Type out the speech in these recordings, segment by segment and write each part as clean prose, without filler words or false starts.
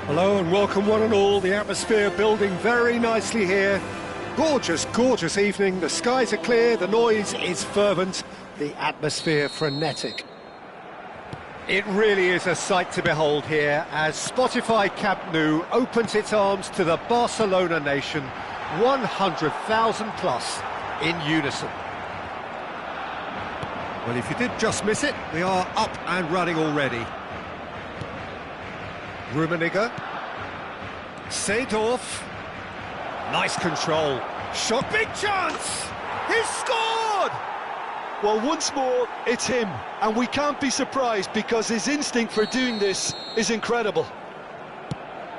Hello and welcome one and all. The atmosphere building very nicely here. Gorgeous, gorgeous evening. The skies are clear, the noise is fervent, the atmosphere frenetic. It really is a sight to behold here as Spotify Camp Nou opens its arms to the Barcelona nation, 100,000 plus in unison. Well, if you did just miss it, we are up and running already. Rummenigge, Seedorf, nice control, shot, big chance, he's scored! Well, once more, it's him, and we can't be surprised because his instinct for doing this is incredible.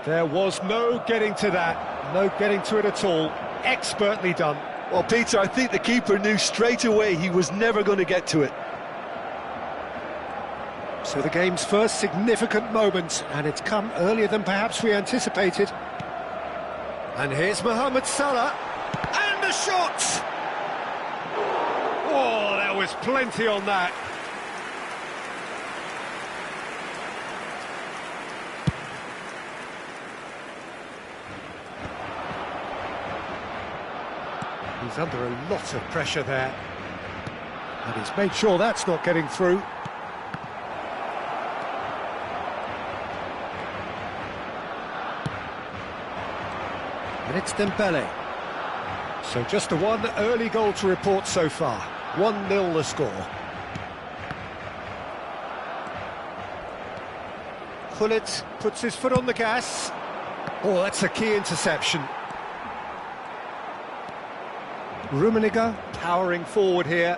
There was no getting to that, no getting to it at all. Expertly done. Well, Peter, I think the keeper knew straight away he was never going to get to it. So the game's first significant moment, and it's come earlier than perhaps we anticipated. And here's Mohamed Salah, and the shot! Oh, there was plenty on that. He's under a lot of pressure there. And he's made sure that's not getting through. And it's Dembele. So just the one early goal to report so far. 1-0 the score. Gullit puts his foot on the gas. Oh, that's a key interception. Rummenigge powering forward here.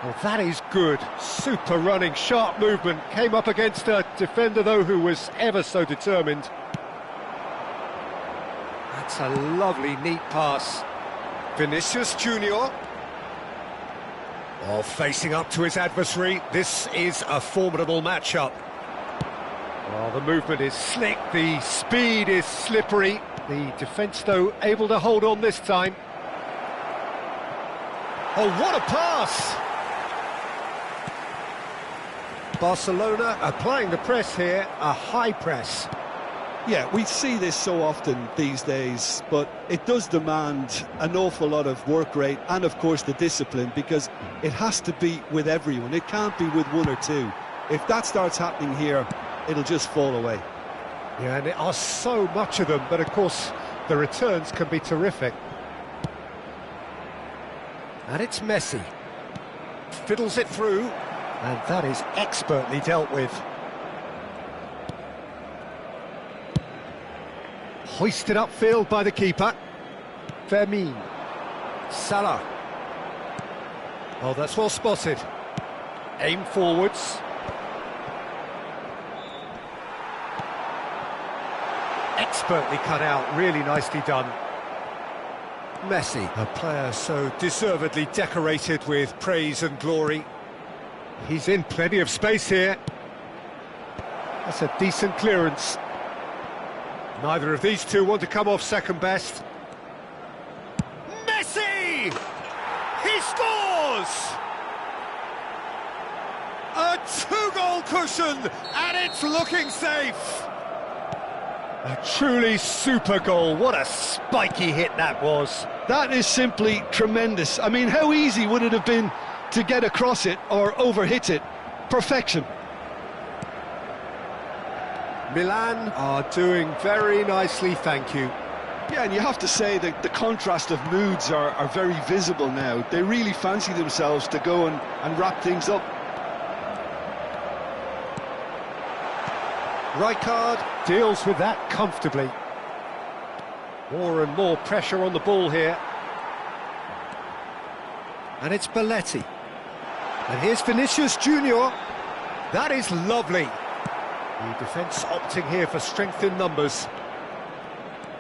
Oh, that is good. Super running, sharp movement. Came up against a defender, though, who was ever so determined. That's a lovely, neat pass. Vinicius Junior. Oh, facing up to his adversary. This is a formidable matchup. Oh, the movement is slick, the speed is slippery. The defence, though, able to hold on this time. Oh, what a pass! Barcelona applying the press here, a high press. Yeah, we see this so often these days, but it does demand an awful lot of work rate and, of course, the discipline, because it has to be with everyone. It can't be with one or two. If that starts happening here, it'll just fall away. Yeah, and there are so much of them, but of course the returns can be terrific. And it's Messi. Fiddles it through, and that is expertly dealt with. Hoisted upfield by the keeper. Fermin. Salah. Oh, that's well spotted. Aim forwards. Expertly cut out, really nicely done. Messi, a player so deservedly decorated with praise and glory. He's in plenty of space here. That's a decent clearance. Neither of these two want to come off second best. Messi! He scores! A two-goal cushion, and it's looking safe. A truly super goal. What a spiky hit that was. That is simply tremendous. I mean, how easy would it have been to get across it or overhit it? Perfection. Milan are doing very nicely, thank you. Yeah, and you have to say that the contrast of moods are very visible now. They really fancy themselves to go and wrap things up. Rijkaard deals with that comfortably. More and more pressure on the ball here. And it's Belletti. And here's Vinicius Junior. That is lovely. The defence opting here for strength in numbers.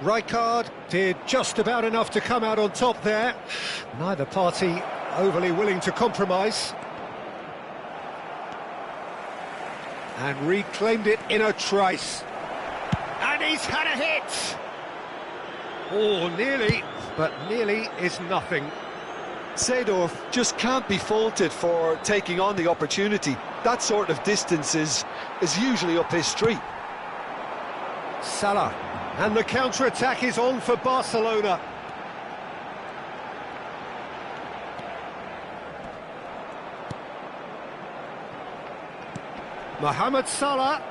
Rijkaard did just about enough to come out on top there. Neither party overly willing to compromise. And reclaimed it in a trice. And he's had a hit! Oh, nearly, but nearly is nothing. Seedorf just can't be faulted for taking on the opportunity. That sort of distance is usually up his street. Salah, and the counter-attack is on for Barcelona. Mohamed Salah.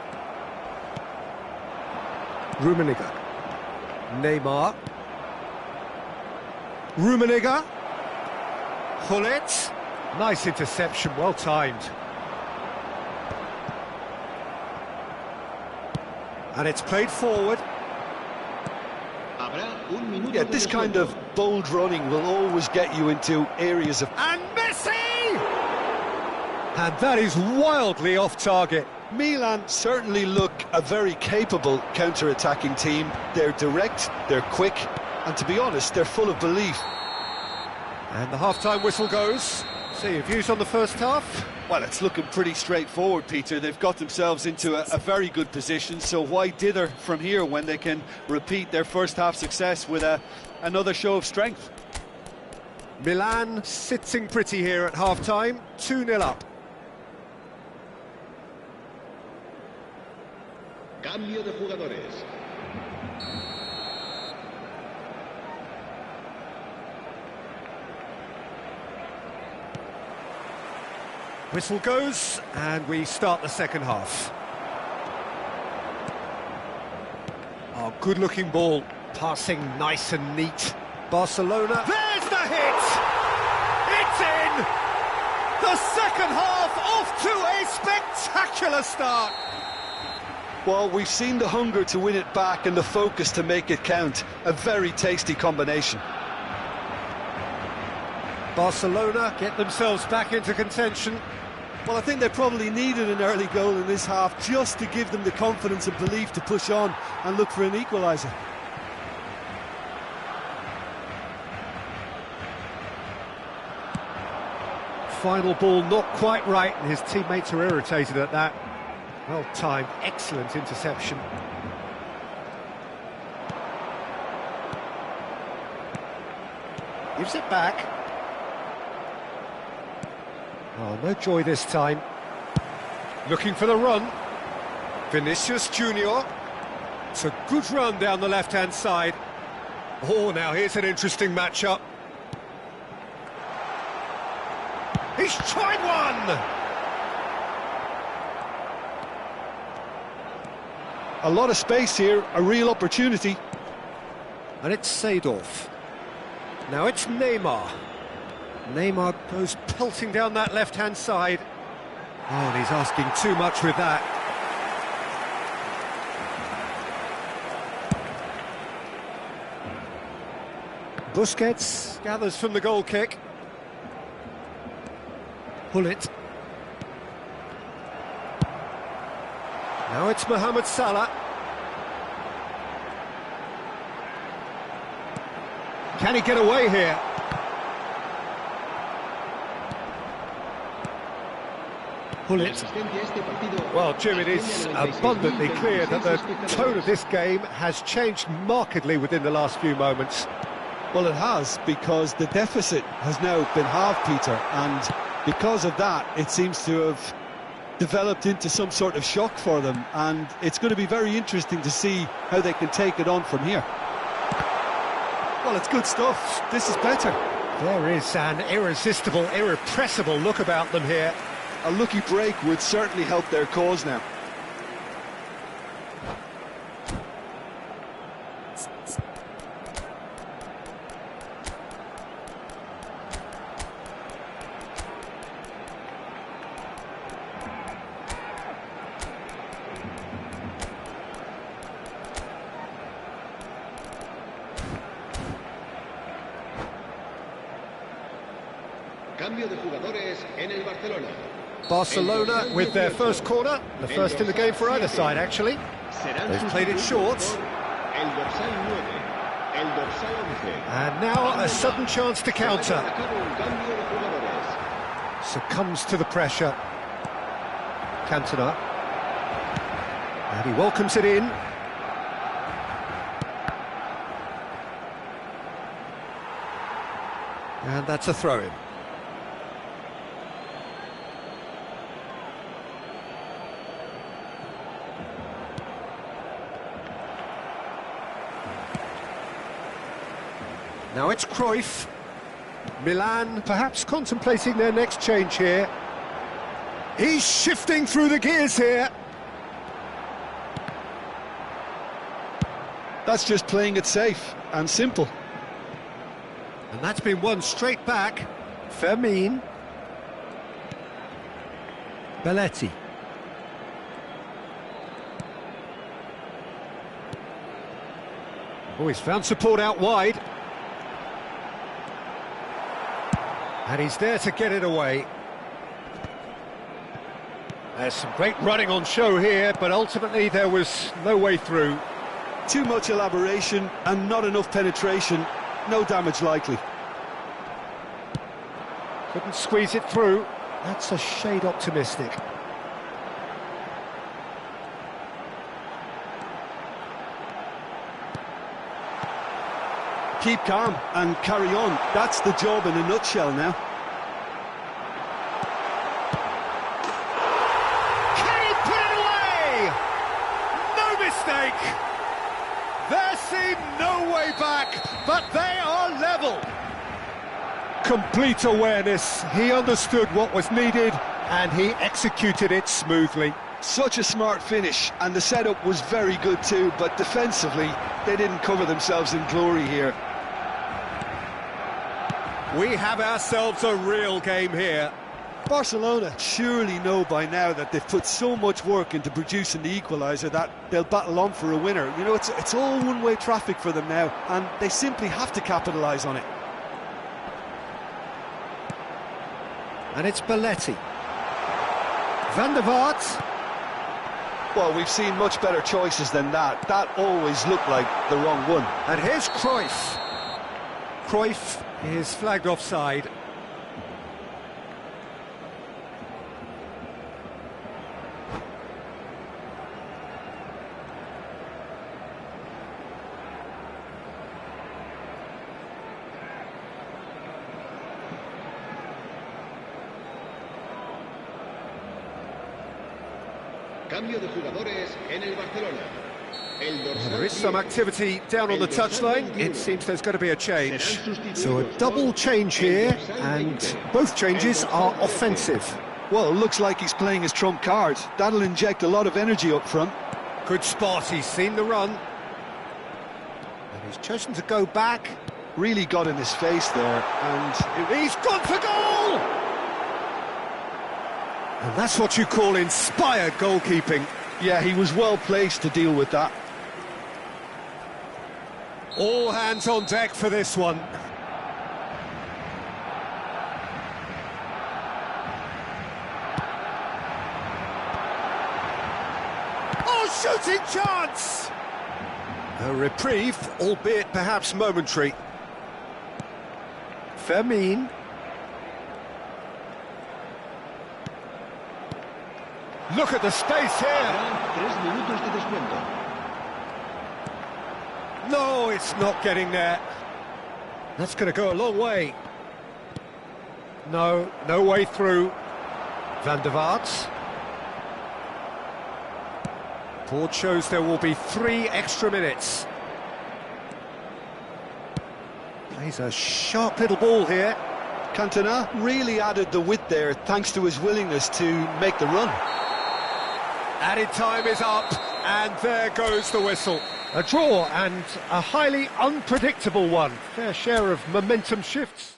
Rummenigge. Neymar. Rummenigge. Gullit. Nice interception, well timed. And it's played forward. Yeah, this kind of bold running will always get you into areas of... And Messi! And that is wildly off target. Milan certainly look a very capable counter-attacking team. They're direct, they're quick, and to be honest, they're full of belief. And the half-time whistle goes. So your views on the first half? Well, it's looking pretty straightforward, Peter. They've got themselves into a very good position, so why dither from here when they can repeat their first half success with another show of strength? Milan sitting pretty here at half-time, 2-0 up. Cambio de jugadores. Whistle goes, and we start the second half. Oh, good-looking ball, passing nice and neat. Barcelona. There's the hit! It's in! The second half off to a spectacular start. Well, we've seen the hunger to win it back and the focus to make it count. A very tasty combination. Barcelona get themselves back into contention. Well, I think they probably needed an early goal in this half just to give them the confidence and belief to push on and look for an equaliser. Final ball not quite right, and his teammates are irritated at that. Well timed, excellent interception. Gives it back. Oh, no joy this time. Looking for the run. Vinicius Junior. It's a good run down the left-hand side. Oh, now here's an interesting matchup. He's tried one! A lot of space here, a real opportunity. And it's Seedorf. Now it's Neymar. Neymar goes pelting down that left-hand side. Oh, and he's asking too much with that. Busquets gathers from the goal kick. Hullet. Now it's Mohamed Salah. Can he get away here? Hullet. Well, Jim, it is abundantly clear that the tone of this game has changed markedly within the last few moments. Well, it has, because the deficit has now been halved, Peter, and because of that, it seems to have developed into some sort of shock for them, and it's going to be very interesting to see how they can take it on from here. Well, it's good stuff. This is better. There is an irresistible, irrepressible look about them here. A lucky break would certainly help their cause now. Cambio de jugadores en el Barcelona. Barcelona with their first corner, the first in the game for either side, actually. They've played it short. And now a sudden chance to counter. Succumbs to the pressure. Cantona. And he welcomes it in. And that's a throw-in. Now it's Cruyff. Milan perhaps contemplating their next change here. He's shifting through the gears here. That's just playing it safe and simple. And that's been won straight back. Fermin. Belletti. Oh, he's found support out wide. And he's there to get it away. There's some great running on show here, but ultimately there was no way through. Too much elaboration and not enough penetration. No damage likely. Couldn't squeeze it through. That's a shade optimistic. Keep calm and carry on. That's the job in a nutshell now. Can he put it away? No mistake. There seemed no way back, but they are level. Complete awareness. He understood what was needed and he executed it smoothly. Such a smart finish, and the setup was very good too, but defensively they didn't cover themselves in glory here. We have ourselves a real game here. Barcelona surely know by now that they've put so much work into producing the equaliser that they'll battle on for a winner. You know, it's all one-way traffic for them now, and they simply have to capitalise on it. And it's Belletti. Van der Vaart. Well, we've seen much better choices than that. That always looked like the wrong one. And here's Cruyff. Cruyff is flagged offside. Cambio de jugadores en el Barcelona. There is some activity down on the touchline. It seems there's going to be a change. So a double change here, and both changes are offensive. Well, it looks like he's playing his trump card. That'll inject a lot of energy up front. Good spot, he's seen the run. And he's chosen to go back. Really got in his face there, and He's gone for goal! And that's what you call inspired goalkeeping. yeah, he was well placed to deal with that. All hands on deck for this one. Oh, shooting chance! A reprieve, albeit perhaps momentary. Fermin. Look at the space here. 3 minutos de descuento. No, it's not getting there. That's going to go a long way. No, no way through. Van der Vaart. Board shows there will be 3 extra minutes. Plays a sharp little ball here. Cantona really added the width there thanks to his willingness to make the run. Added time is up, and there goes the whistle. A draw, and a highly unpredictable one. Fair share of momentum shifts.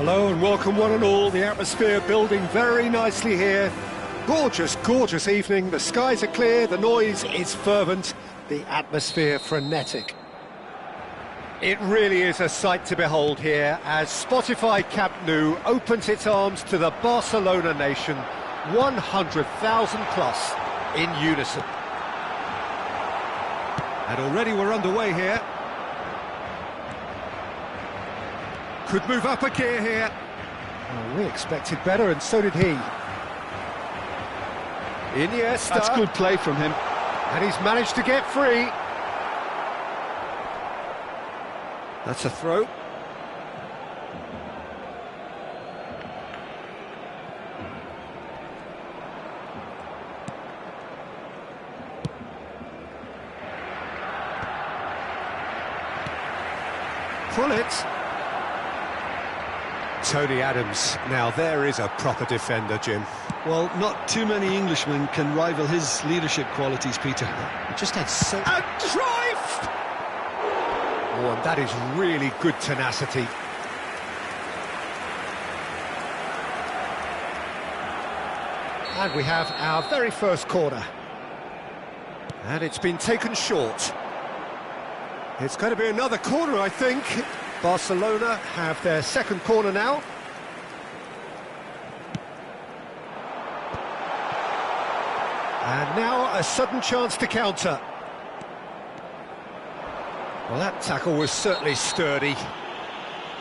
Hello and welcome one and all, the atmosphere building very nicely here. Gorgeous, gorgeous evening, the skies are clear, the noise is fervent, the atmosphere frenetic. It really is a sight to behold here as Spotify Camp Nou opens its arms to the Barcelona nation, 100,000 plus in unison. And already we're underway here. Could move up a gear here. Oh, we expected better, and so did he. Iniesta. That's good play from him. And he's managed to get free. That's a throw. Pull it. Tony Adams. Now there is a proper defender, Jim. Well, not too many Englishmen can rival his leadership qualities, Peter. He just had so... A drive! Oh, and that is really good tenacity. And we have our very first corner. And it's been taken short. It's going to be another corner, I think. Barcelona have their second corner now. And now a sudden chance to counter. Well, that tackle was certainly sturdy.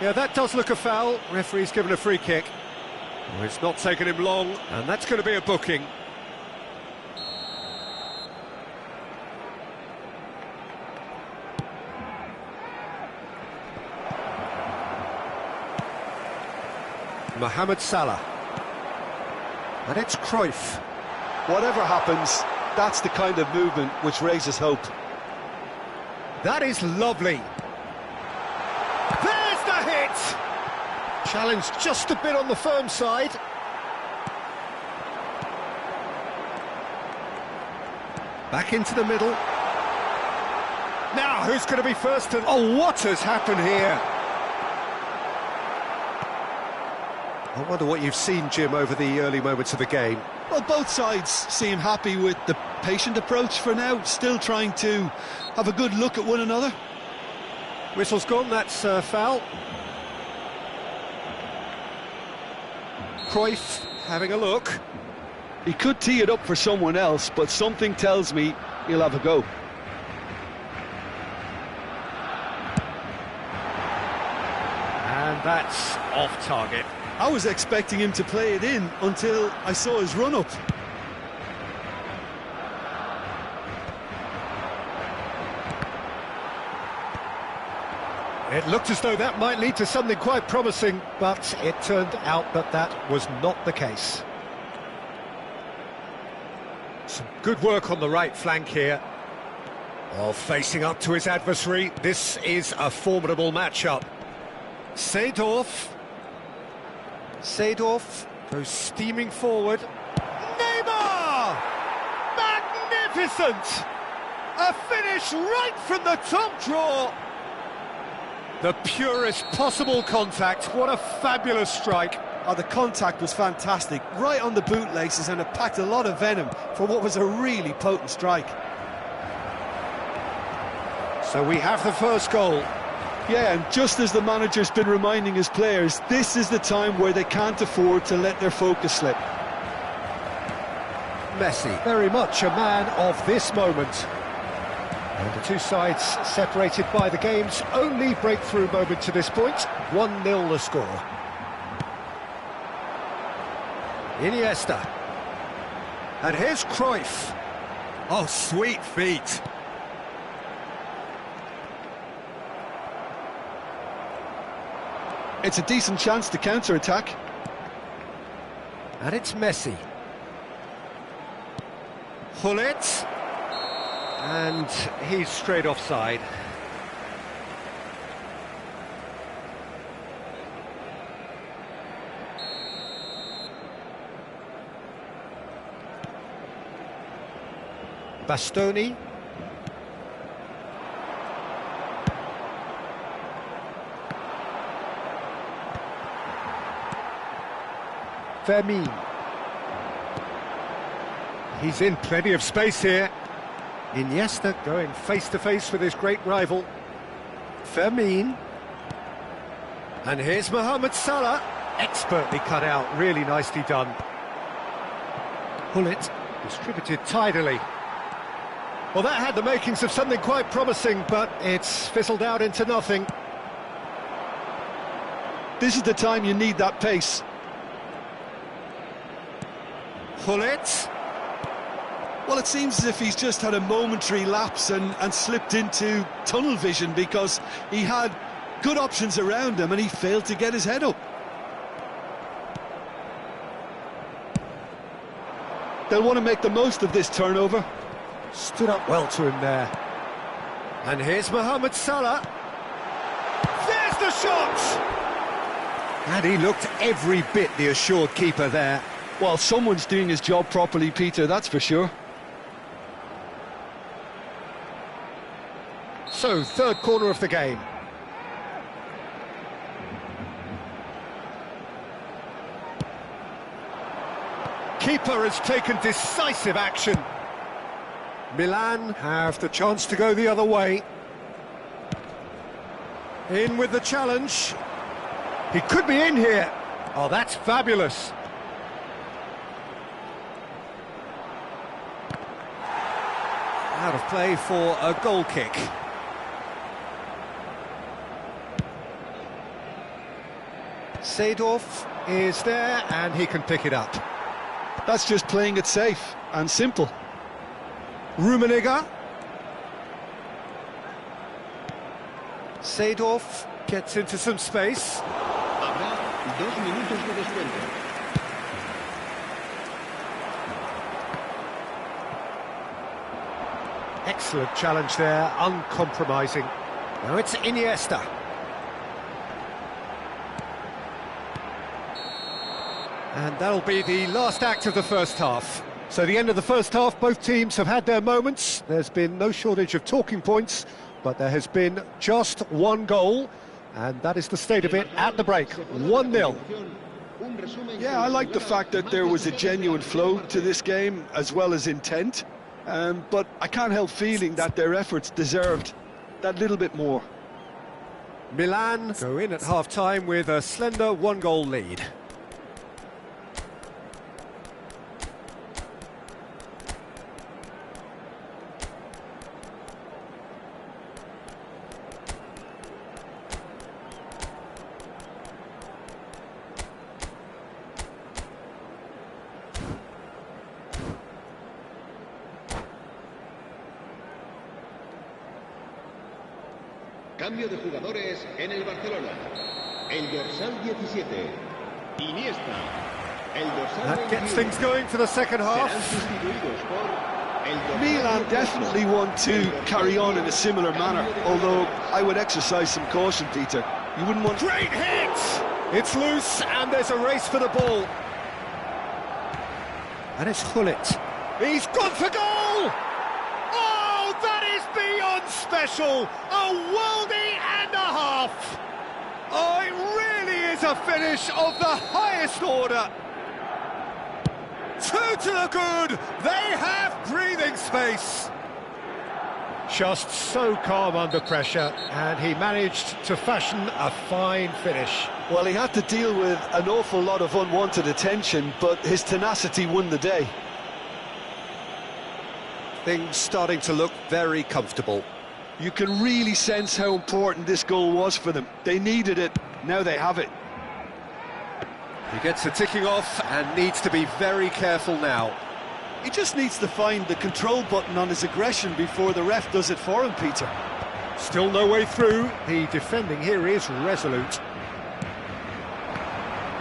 Yeah, that does look a foul. Referee's given a free kick. Well, it's not taken him long, and that's going to be a booking. Mohamed Salah. And it's Cruyff. Whatever happens, that's the kind of movement which raises hope. That is lovely. There's the hit! Challenged just a bit on the firm side. Back into the middle. Now, who's going to be first to... Oh, what has happened here? I wonder what you've seen, Jim, over the early moments of the game. Well, both sides seem happy with the patient approach for now, still trying to have a good look at one another. Whistle's gone, that's foul. Cruyff having a look. He could tee it up for someone else, but something tells me he'll have a go. And that's off target. I was expecting him to play it in until I saw his run-up. It looked as though that might lead to something quite promising, but it turned out that that was not the case. Some good work on the right flank here. Oh, facing up to his adversary, this is a formidable matchup. Seedorf goes steaming forward. Neymar! Magnificent! A finish right from the top draw. The purest possible contact. What a fabulous strike. Oh, the contact was fantastic, right on the bootlaces, and it packed a lot of venom for what was a really potent strike. So we have the first goal. Yeah, and just as the manager's been reminding his players, this is the time where they can't afford to let their focus slip. Messi, very much a man of this moment. And the two sides separated by the game's only breakthrough moment to this point. 1-0 the score. Iniesta. And here's Cruyff. Oh, sweet feet. It's a decent chance to counter-attack. And it's Messi. Pull it. And he's straight offside. Bastoni. Fermin. He's in plenty of space here. Iniesta going face-to-face with his great rival. Fermin. And here's Mohamed Salah. Expertly cut out, really nicely done. Gullit distributed tidily. Well, that had the makings of something quite promising, but it's fizzled out into nothing. This is the time you need that pace. Gullit. Well, it seems as if he's just had a momentary lapse and slipped into tunnel vision, because he had good options around him and he failed to get his head up. They'll want to make the most of this turnover. Stood up well to him there. And here's Mohamed Salah. There's the shot! And he looked every bit the assured keeper there. Well, someone's doing his job properly, Peter, that's for sure. So, third corner of the game. Keeper has taken decisive action. Milan have the chance to go the other way. In with the challenge. He could be in here. Oh, that's fabulous. Out of play for a goal kick. Seedorf is there and he can pick it up. That's just playing it safe and simple. Rummenigge. Seedorf gets into some space. Habrá 2 minutos de descuento. Excellent challenge there, uncompromising. Now it's Iniesta. And that'll be the last act of the first half. So the end of the first half, both teams have had their moments. There's been no shortage of talking points, but there has been just one goal, and that is the state of it at the break, 1-0. Yeah, I like the fact that there was a genuine flow to this game, as well as intent. But I can't help feeling that their efforts deserved that little bit more. Milan go in at half-time with a slender 1-goal lead. Cambio de jugadores en el Barcelona. El dorsal 17, Iniesta. El dorsal That gets 21, things going for the second serán half. sustituidos por el dorsal Milan 22, definitely want to carry on in a similar manner, although I would exercise some caution, Peter. You wouldn't want... Great hit! It's loose and there's a race for the ball. And it's Gullit. He's gone for goal! Oh, that is beyond special! A worldie and a half! Oh, it really is a finish of the highest order. 2 to the good. They have breathing space. Just so calm under pressure, and he managed to fashion a fine finish. Well, he had to deal with an awful lot of unwanted attention, but his tenacity won the day. Things starting to look very comfortable. You can really sense how important this goal was for them. They needed it, now they have it. He gets a ticking off and needs to be very careful now. He just needs to find the control button on his aggression before the ref does it for him, Peter. Still no way through. The defending here is resolute.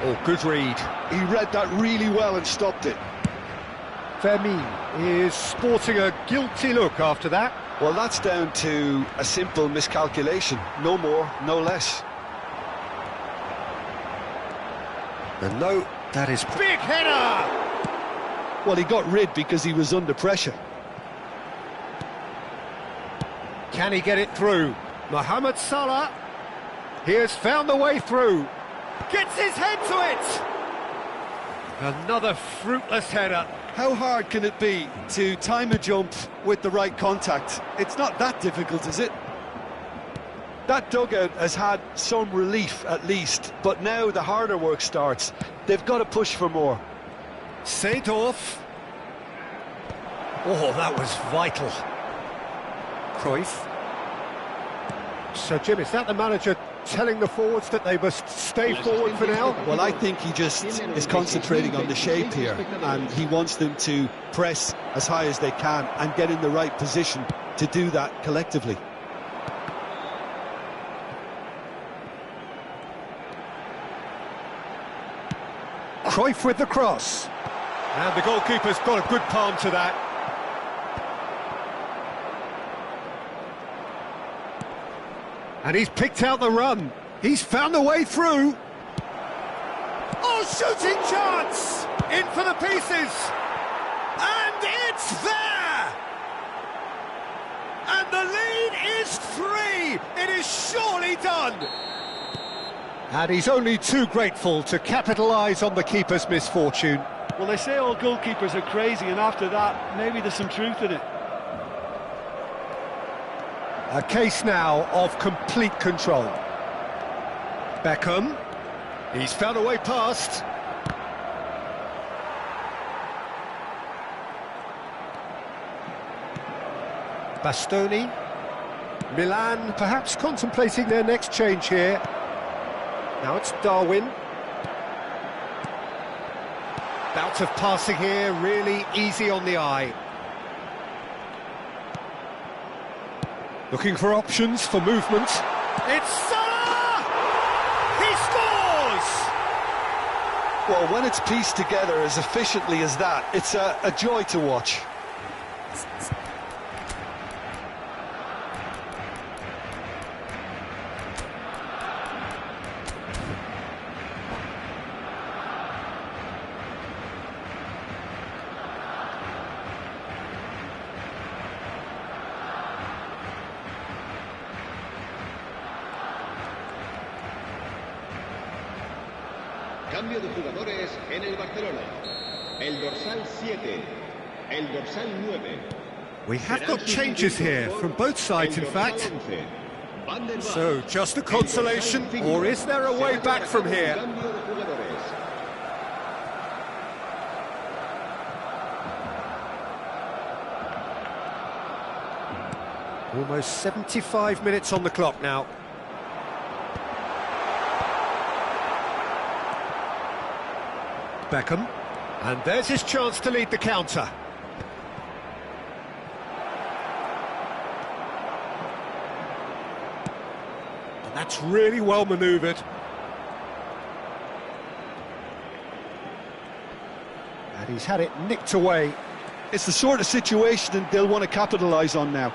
Oh, good read. He read that really well and stopped it. Fermin is sporting a guilty look after that. Well, that's down to a simple miscalculation. No more, no less. And no, that is big header! Well, he got rid because he was under pressure. Can he get it through? Mohamed Salah, he has found the way through. Gets his head to it! Another fruitless header. How hard can it be to time a jump with the right contact? It's not that difficult, is it? That dugout has had some relief at least, but now the harder work starts. They've got to push for more. Seedorf. Oh, that was vital. Cruyff. So, Jim, is that the manager telling the forwards that they must stay forward for now? Well, I think he just is concentrating on the shape here, and he wants them to press as high as they can and get in the right position to do that collectively. Cruyff with the cross. And the goalkeeper's got a good palm to that. And he's picked out the run. He's found the way through. Oh, shooting chance! In for the pieces. And it's there! And the lead is 3. It is surely done. And he's only too grateful to capitalise on the keeper's misfortune. Well, they say all goalkeepers are crazy, and after that, maybe there's some truth in it. A case now of complete control. Beckham. He's found a way past. Bastoni. Milan perhaps contemplating their next change here. Now it's Darwin. Bout of passing here, really easy on the eye. Looking for options for movement. It's Salah! He scores! Well, when it's pieced together as efficiently as that, it's a joy to watch. Cambio de jugadores en el Barcelona. El dorsal 7, el dorsal 9. We have got changes here from both sides, in fact. So, just a consolation, or is there a way back from here? Almost 75 minutes on the clock now. Beckham, and there's his chance to lead the counter. And that's really well manoeuvred. And he's had it nicked away. It's the sort of situation they'll want to capitalise on now.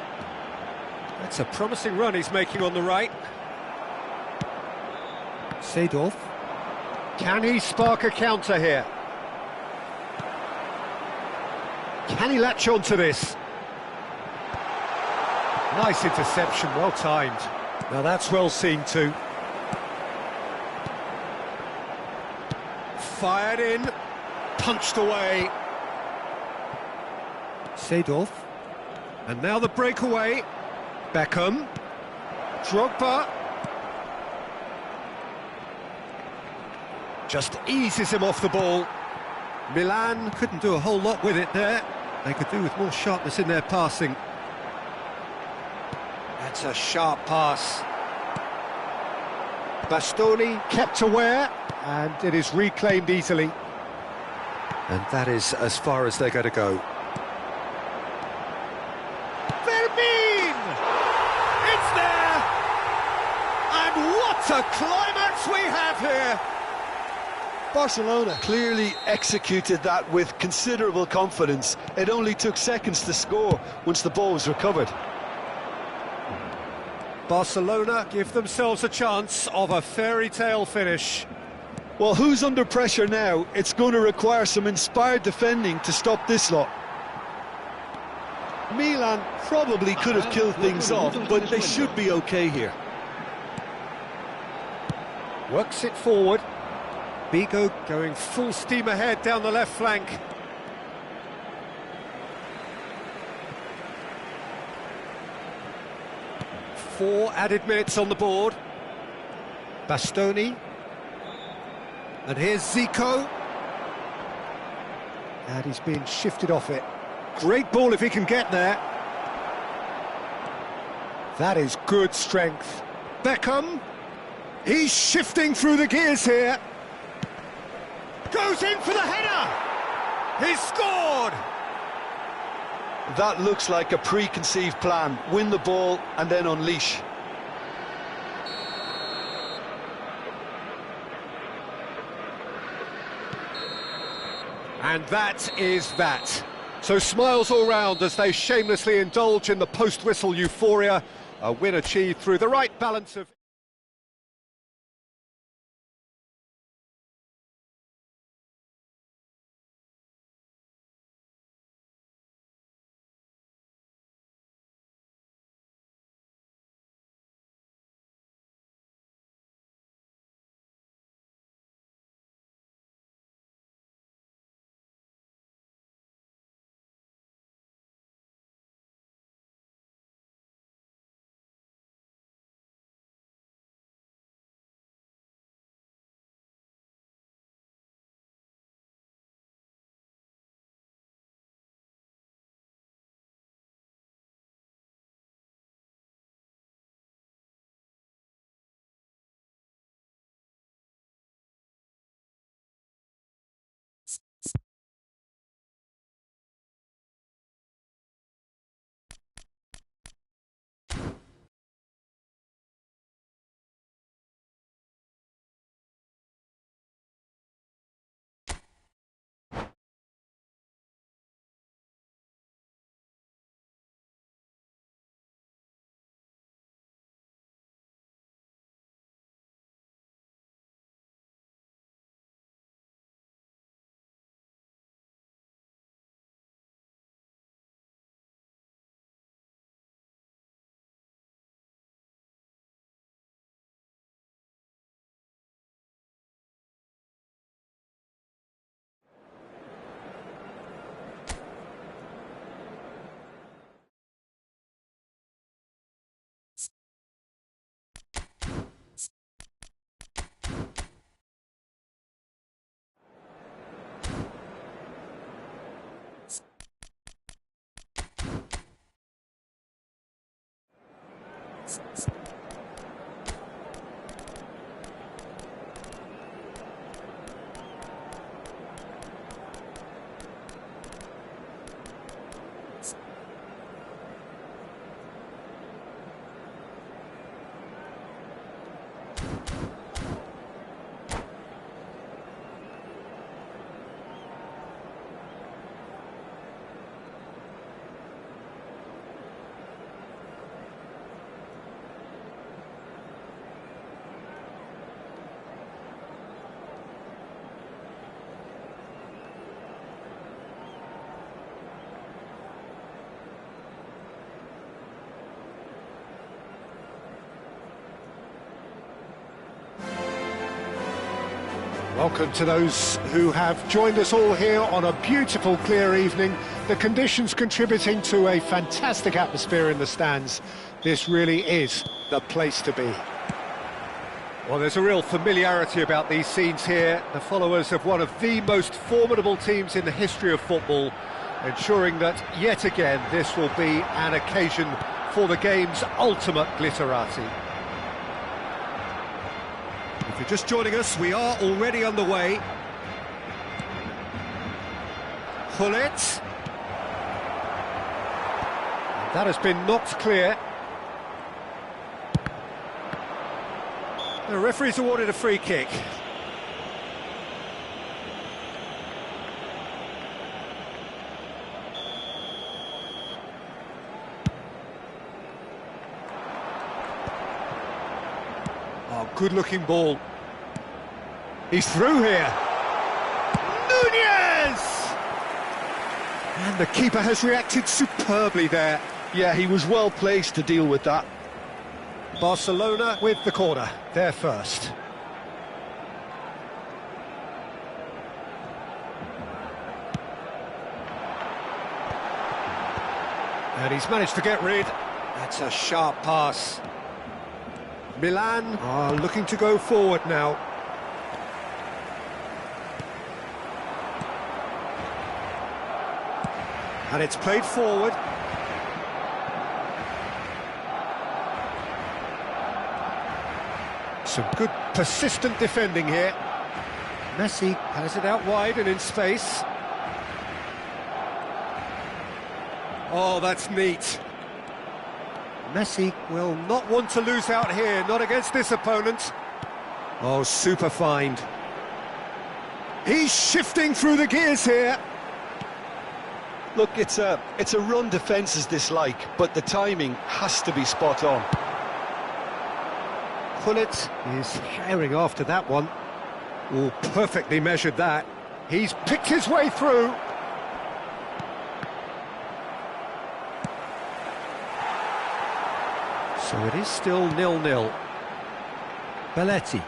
That's a promising run he's making on the right. Seedorf. Can he spark a counter here? Can he latch on to this? Nice interception, well timed. Now that's well seen too. Fired in, punched away. Seedorf. And now the breakaway. Beckham. Drogba. Just eases him off the ball. Milan couldn't do a whole lot with it there. They could do with more sharpness in their passing. That's a sharp pass. Bastoni kept aware, and it is reclaimed easily. And that is as far as they're going to go. Fermin! It's there! And what a climax we have here! Barcelona clearly executed that with considerable confidence. It only took seconds to score once the ball was recovered. Barcelona give themselves a chance of a fairy tale finish. Well, who's under pressure now? It's going to require some inspired defending to stop this lot. Milan probably could have killed things off, but they should be okay here. Works it forward. Bigo going full steam ahead down the left flank. Four added minutes on the board. Bastoni. And here's Zico. And he's being shifted off it. Great ball if he can get there. That is good strength. Beckham. He's shifting through the gears here. Goes in for the header. He's scored. That looks like a preconceived plan. Win the ball and then unleash. And that is that. So smiles all round as they shamelessly indulge in the post-whistle euphoria. A win achieved through the right balance of... Welcome to those who have joined us all here on a beautiful, clear evening. The conditions contributing to a fantastic atmosphere in the stands. This really is the place to be. Well, there's a real familiarity about these scenes here. The followers of one of the most formidable teams in the history of football, ensuring that, yet again, this will be an occasion for the game's ultimate glitterati. If you're just joining us, we are already underway. Hullet. That has been knocked clear. The referee's awarded a free kick. Oh, good-looking ball. He's through here. Nunez! And the keeper has reacted superbly there. Yeah, he was well placed to deal with that. Barcelona with the corner, they're first. And he's managed to get rid. That's a sharp pass. Milan are looking to go forward now. And it's played forward. Some good persistent defending here. Messi has it out wide and in space. Oh, that's neat. Messi will not want to lose out here, not against this opponent. Oh, super find. He's shifting through the gears here. Look, it's a run defence's dislike, but the timing has to be spot on. Pullet is herring after that one. Oh, perfectly measured that. He's picked his way through. So it is still 0-0. Belletti.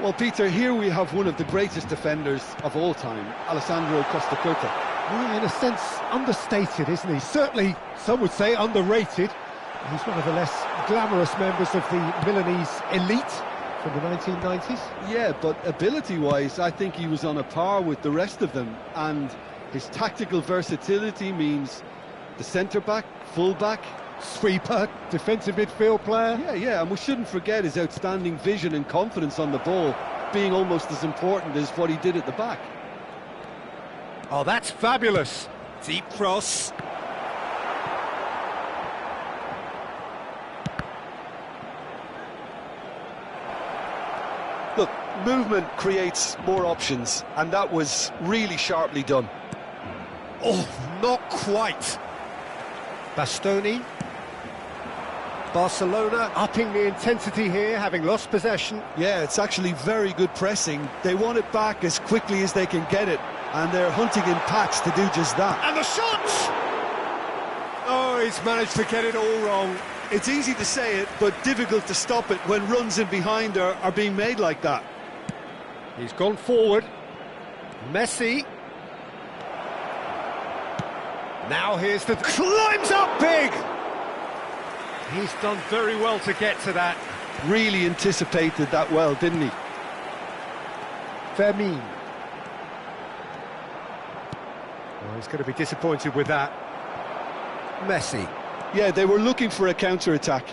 Well, Peter, here we have one of the greatest defenders of all time, Alessandro Costacurta. Well, in a sense, understated, isn't he? Certainly, some would say underrated. He's one of the less glamorous members of the Milanese elite from the 1990s. Yeah, but ability-wise, I think he was on a par with the rest of them. And his tactical versatility means the centre-back, full-back, Sweeper, defensive midfield player. Yeah, and we shouldn't forget his outstanding vision and confidence on the ball, being almost as important as what he did at the back. Oh, that's fabulous. Deep cross. Look, movement creates more options, and that was really sharply done. Oh, not quite. Bastoni. Barcelona upping the intensity here, having lost possession. Yeah, it's actually very good pressing. They want it back as quickly as they can get it, and they're hunting in packs to do just that. And the shot! Oh, he's managed to get it all wrong. It's easy to say it, but difficult to stop it when runs in behind are being made like that. He's gone forward. Messi. Now here's the... climbs up big! He's done very well to get to that. Really anticipated that well, didn't he? Fermin. Well, he's going to be disappointed with that. Messi. Yeah, they were looking for a counter-attack.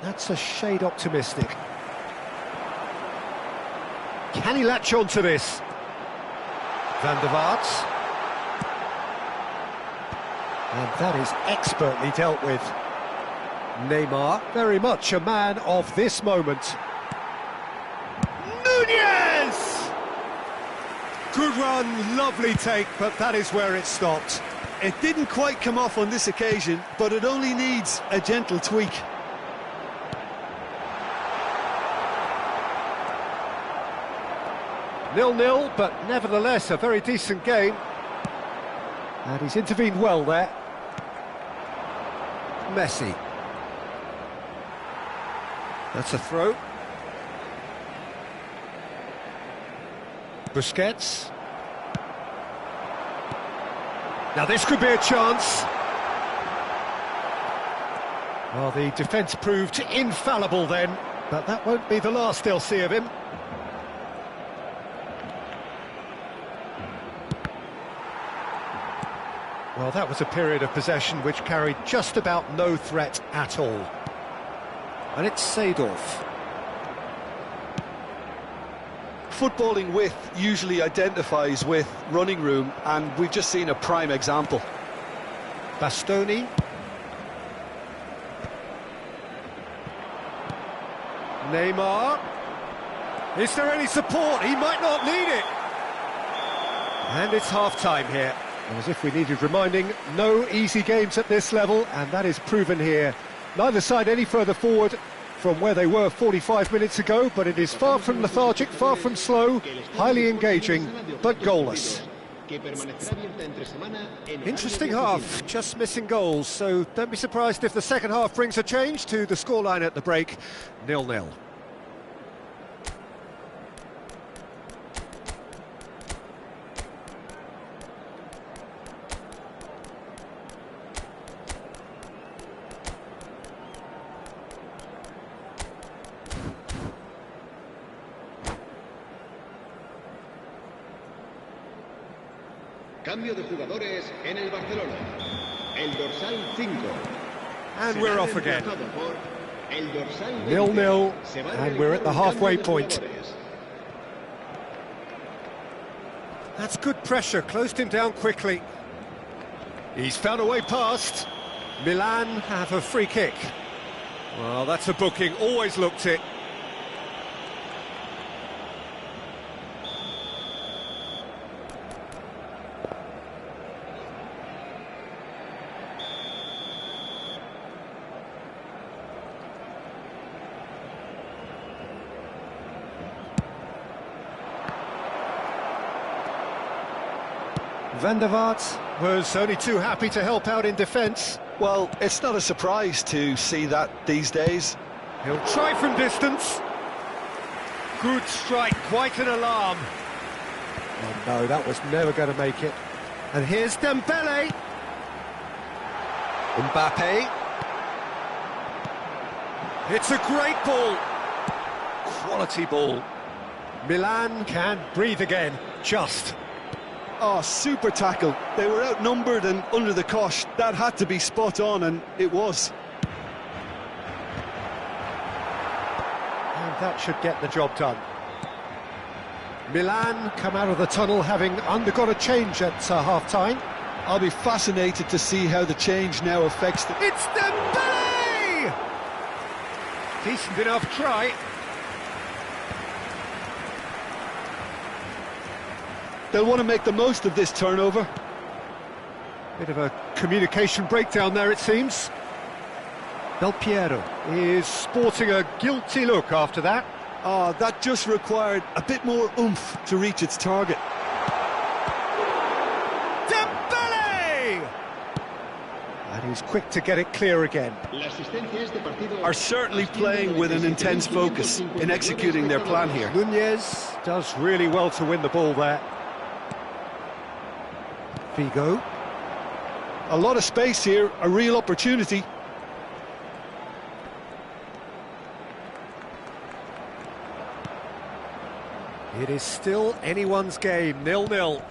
That's a shade optimistic. Can he latch on to this? Van der Vaart. And that is expertly dealt with. Neymar, very much a man of this moment. Nunez! Good run, lovely take, but that is where it stopped. It didn't quite come off on this occasion, but it only needs a gentle tweak. Nil-nil, but nevertheless a very decent game. And he's intervened well there. Messi. That's a throw. Busquets. Now this could be a chance. Well, the defence proved infallible then, but that won't be the last they'll see of him. Well, that was a period of possession which carried just about no threat at all. And it's Seedorf. Footballing width usually identifies with running room, and we've just seen a prime example. Bastoni. Neymar. Is there any support? He might not need it. And it's half-time here. As if we needed reminding, no easy games at this level, and that is proven here. Neither side any further forward from where they were 45 minutes ago, but it is far from lethargic, far from slow, highly engaging, but goalless. Interesting half, just missing goals, so don't be surprised if the second half brings a change to the scoreline at the break, 0-0. Cambio de jugadores en el Barcelona. El dorsal 5. And we're off again. Por el dorsal 20. 0-0, Se va a and we're at the realizar un halfway cambio de point. jugadores. That's good pressure, closed him down quickly. He's found a way past. Milan have a free kick. Well, that's a booking, always looked it. Van der Vaart was only too happy to help out in defence. Well, it's not a surprise to see that these days. He'll try from distance. Good strike, quite an alarm. Oh no, that was never going to make it. And here's Dembele. Mbappe. It's a great ball. Quality ball. Milan can breathe again, just. Oh, super tackle. They were outnumbered and under the cosh. That had to be spot on, and it was. And that should get the job done. Milan come out of the tunnel having undergone a change at half-time. I'll be fascinated to see how the change now affects the... It's Dembele! Decent enough try. They'll want to make the most of this turnover. Bit of a communication breakdown there, it seems. Del Piero is sporting a guilty look after that. Oh, that just required a bit more oomph to reach its target. Dembele! And he's quick to get it clear again. Are certainly playing with an intense focus in executing their plan here. Nunez does really well to win the ball there. Figo. A lot of space here, a real opportunity. It is still anyone's game, 0-0.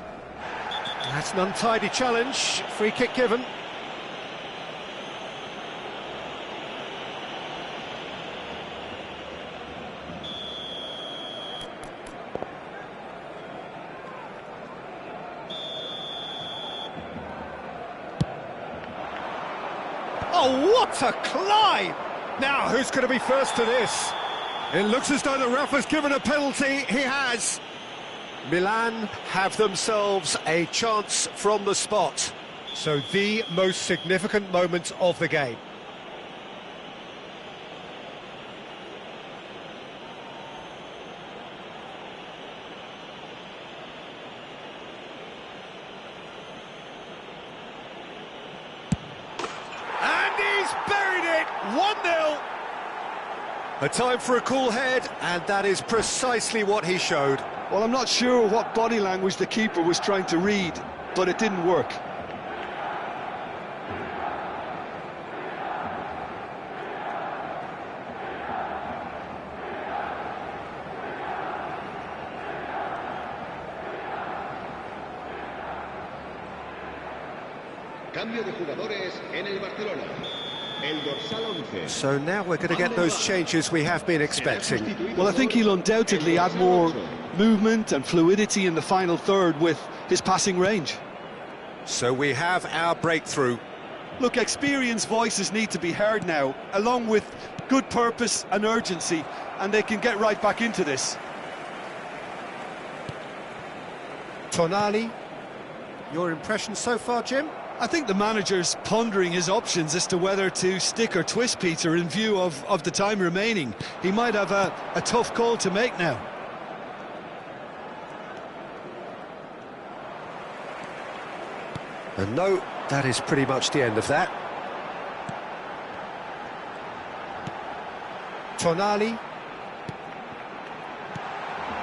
That's an untidy challenge, free kick given. Oh, what a climb! Now, who's going to be first to this? It looks as though the ref has given a penalty. He has. Milan have themselves a chance from the spot. So the most significant moment of the game. And he's buried it! 1-0. A time for a cool head, and that is precisely what he showed. Well, I'm not sure what body language the keeper was trying to read, but it didn't work. Cambio de jugadores en el Barcelona. El dorsal 11. So now we're going to get those changes we have been expecting. Well, I think he'll undoubtedly add more movement and fluidity in the final third with his passing range. So we have our breakthrough. Look, experienced voices need to be heard now, along with good purpose and urgency, and they can get right back into this. Tonali, your impression so far, Jim? I think the manager's pondering his options as to whether to stick or twist Peter in view of the time remaining. He might have a tough call to make now. And no, that is pretty much the end of that. Tonali.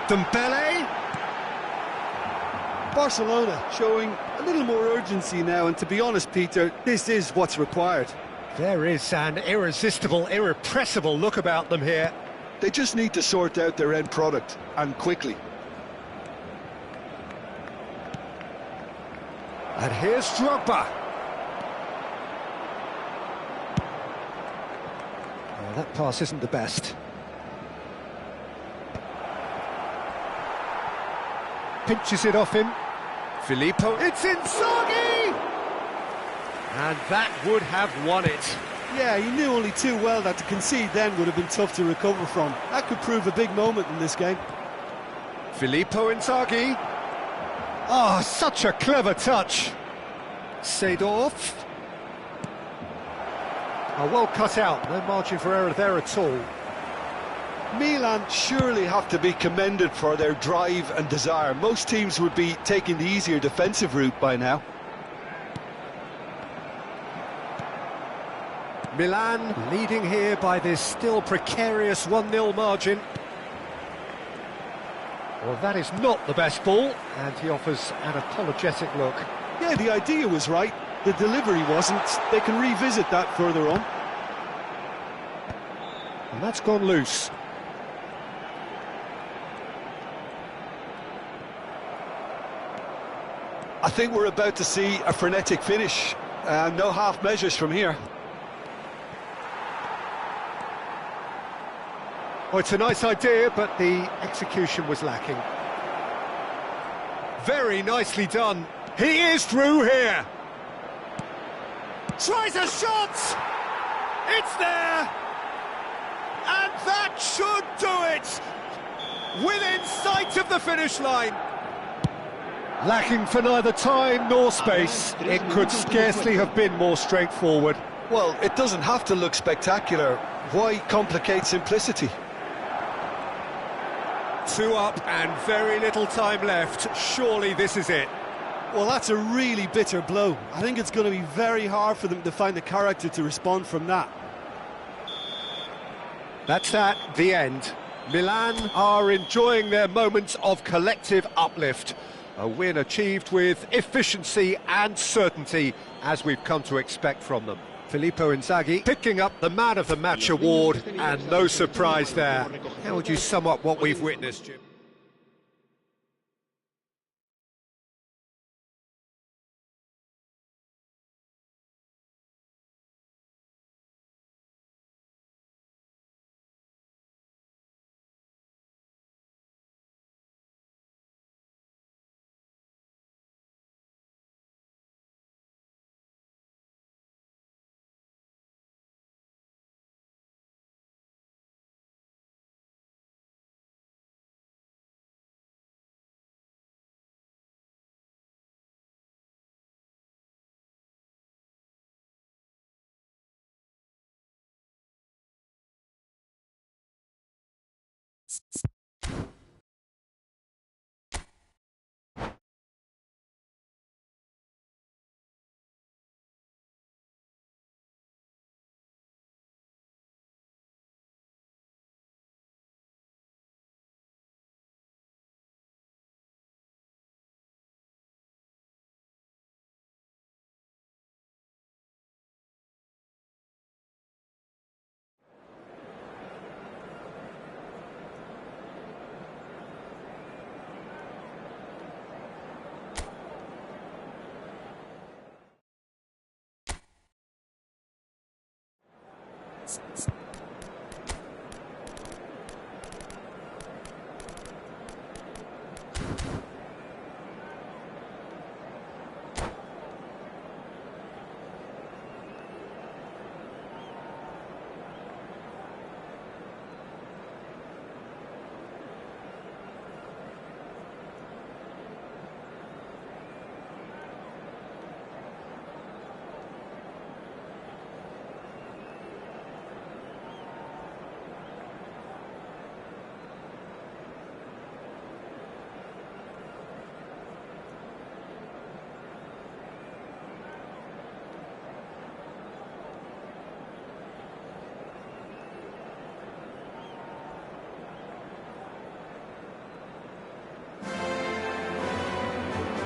Dembele. Barcelona showing a little more urgency now, and to be honest, Peter, this is what's required. There is an irresistible, irrepressible look about them here. They just need to sort out their end product, and quickly. And here's Drogba. That pass isn't the best. Pinches it off him. Filippo, it's Inzaghi! And that would have won it. Yeah, he knew only too well that to concede then would have been tough to recover from. That could prove a big moment in this game. Filippo Inzaghi. Oh, such a clever touch. Seedorf. Oh, well cut out, no margin for error there at all. Milan surely have to be commended for their drive and desire. Most teams would be taking the easier defensive route by now. Milan leading here by this still precarious 1-0 margin. Well, that is not the best ball, and he offers an apologetic look. Yeah, the idea was right, the delivery wasn't. They can revisit that further on. And that's gone loose. I think we're about to see a frenetic finish. No half measures from here. Oh, it's a nice idea, but the execution was lacking. Very nicely done. He is through here. Tries a shot! It's there! And that should do it! Within sight of the finish line. Lacking for neither time nor space. It could scarcely have been more straightforward. Well, it doesn't have to look spectacular. Why complicate simplicity? 2 up and very little time left. Surely this is it. Well, that's a really bitter blow. I think it's going to be very hard for them to find the character to respond from that. That's that, the end. Milan are enjoying their moments of collective uplift. A win achieved with efficiency and certainty, as we've come to expect from them. Filippo Inzaghi picking up the Man of the Match award, and no surprise there. How would you sum up what we've witnessed, Jim?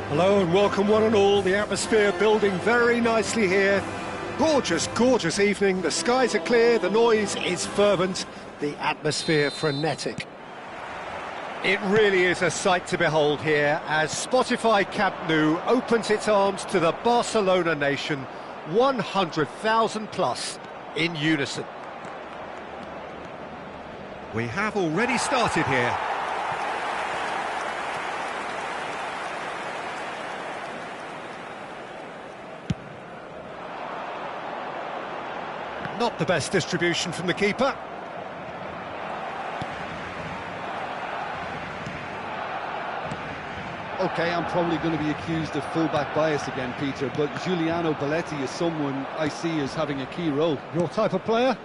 Hello and welcome one and all. The atmosphere building very nicely here. Gorgeous, gorgeous evening. The skies are clear, the noise is fervent, the atmosphere frenetic. It really is a sight to behold here as Spotify Camp Nou opens its arms to the Barcelona nation, 100,000 plus in unison. We have already started here. Not the best distribution from the keeper. Okay, I'm probably going to be accused of fullback bias again, Peter, but Giuliano Belletti is someone I see as having a key role. Your type of player?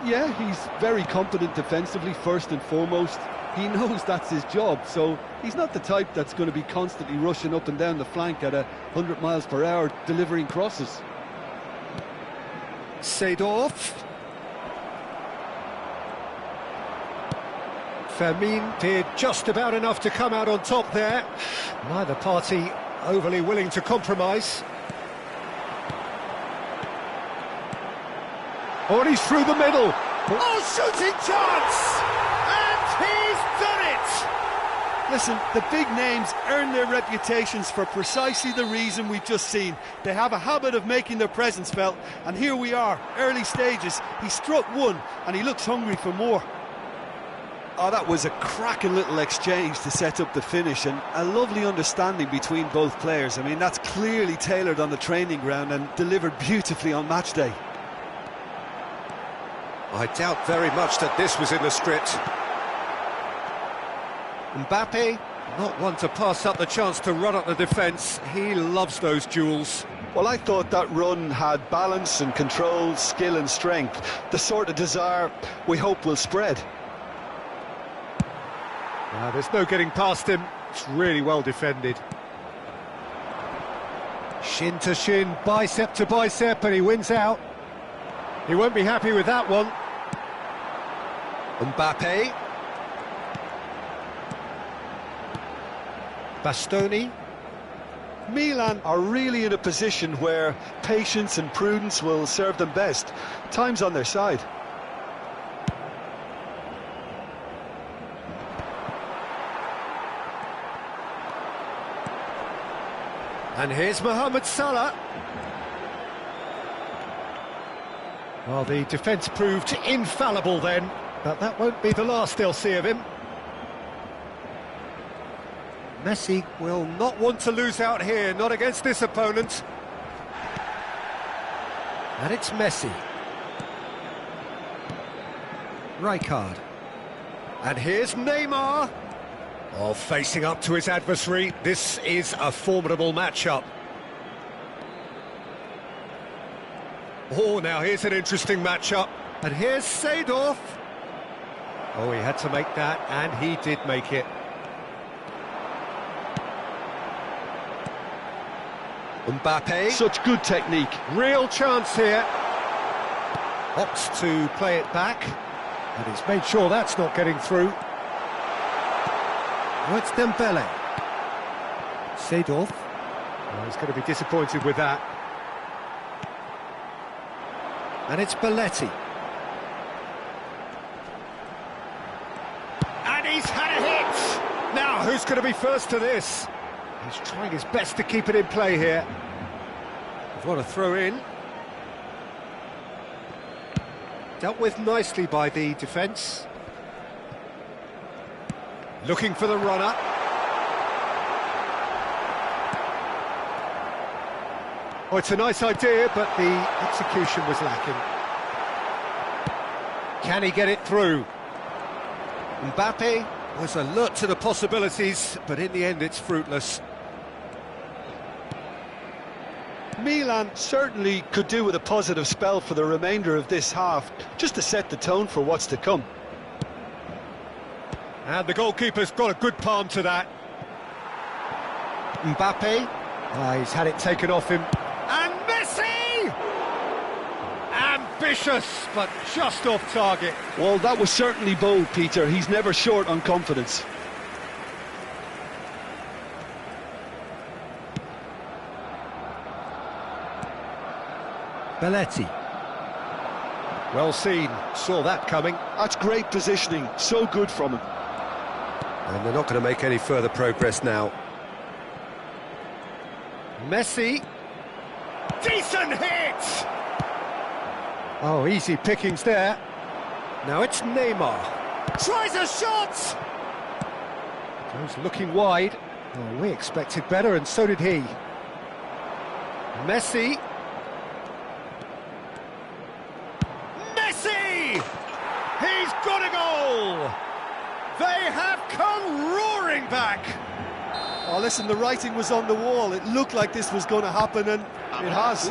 Yeah, he's very competent defensively, first and foremost. He knows that's his job, so he's not the type that's going to be constantly rushing up and down the flank at 100 miles per hour, delivering crosses. Seedorf. Fermin did just about enough to come out on top there. Neither party overly willing to compromise. Oh, and he's through the middle. Oh, shooting chance! And he's done it! Listen, the big names earn their reputations for precisely the reason we've just seen. They have a habit of making their presence felt, and here we are, early stages. He struck one, and he looks hungry for more. Oh, that was a cracking little exchange to set up the finish, and a lovely understanding between both players. I mean, that's clearly tailored on the training ground and delivered beautifully on match day. I doubt very much that this was in the script. Mbappe, not one to pass up the chance to run up the defence. He loves those duels. Well, I thought that run had balance and control, skill and strength. The sort of desire we hope will spread. There's no getting past him. It's really well defended. Shin to shin, bicep to bicep, and he wins out. He won't be happy with that one. Mbappe. Bastoni. Milan are really in a position where patience and prudence will serve them best. Time's on their side. And here's Mohamed Salah. Well, the defence proved infallible then, but that won't be the last they'll see of him. Messi will not want to lose out here, not against this opponent. And it's Messi. Rijkaard. And here's Neymar. Oh, facing up to his adversary. This is a formidable matchup. Oh, now here's an interesting matchup. And here's Seedorf. Oh, he had to make that, and he did make it. Mbappe. Such good technique. Real chance here. Opts to play it back. And he's made sure that's not getting through. Oh, it's Dembele. Seedorf. Oh, he's going to be disappointed with that. And it's Belletti. And he's had a hit! Now, who's going to be first to this? He's trying his best to keep it in play here. What a throw in. Dealt with nicely by the defence. Looking for the runner. Oh, it's a nice idea, but the execution was lacking. Can he get it through? Mbappe was alert to the possibilities, but in the end it's fruitless. Milan certainly could do with a positive spell for the remainder of this half, just to set the tone for what's to come. And the goalkeeper's got a good palm to that. Mbappe. He's had it taken off him. And Messi! Ambitious, but just off target. Well, that was certainly bold, Peter. He's never short on confidence. Belletti. Well seen, saw that coming. That's great positioning, so good from him. And they're not going to make any further progress now. Messi. Decent hit! Oh, easy pickings there. Now it's Neymar. Tries a shot! Goes looking wide. Oh, we expected better, and so did he. Messi. Messi! He's got a goal! They have come roaring back! Oh, listen, the writing was on the wall. It looked like this was going to happen, and it has.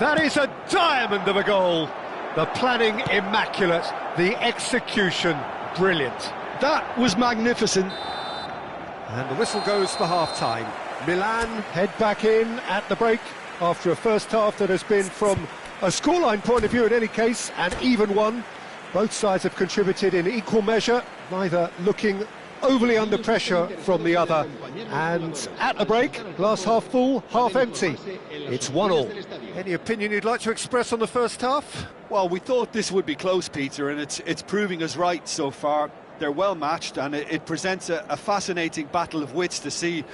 That is a diamond of a goal. The planning immaculate, the execution brilliant. That was magnificent. And the whistle goes for half-time. Milan head back in at the break after a first half that has been, from a scoreline point of view in any case, an even one. Both sides have contributed in equal measure, neither looking overly under pressure from the other. And at the break, glass half full, half empty. It's 1-1. Any opinion you'd like to express on the first half? Well, we thought this would be close, Peter, and it's proving us right so far. They're well matched, and it presents a fascinating battle of wits to see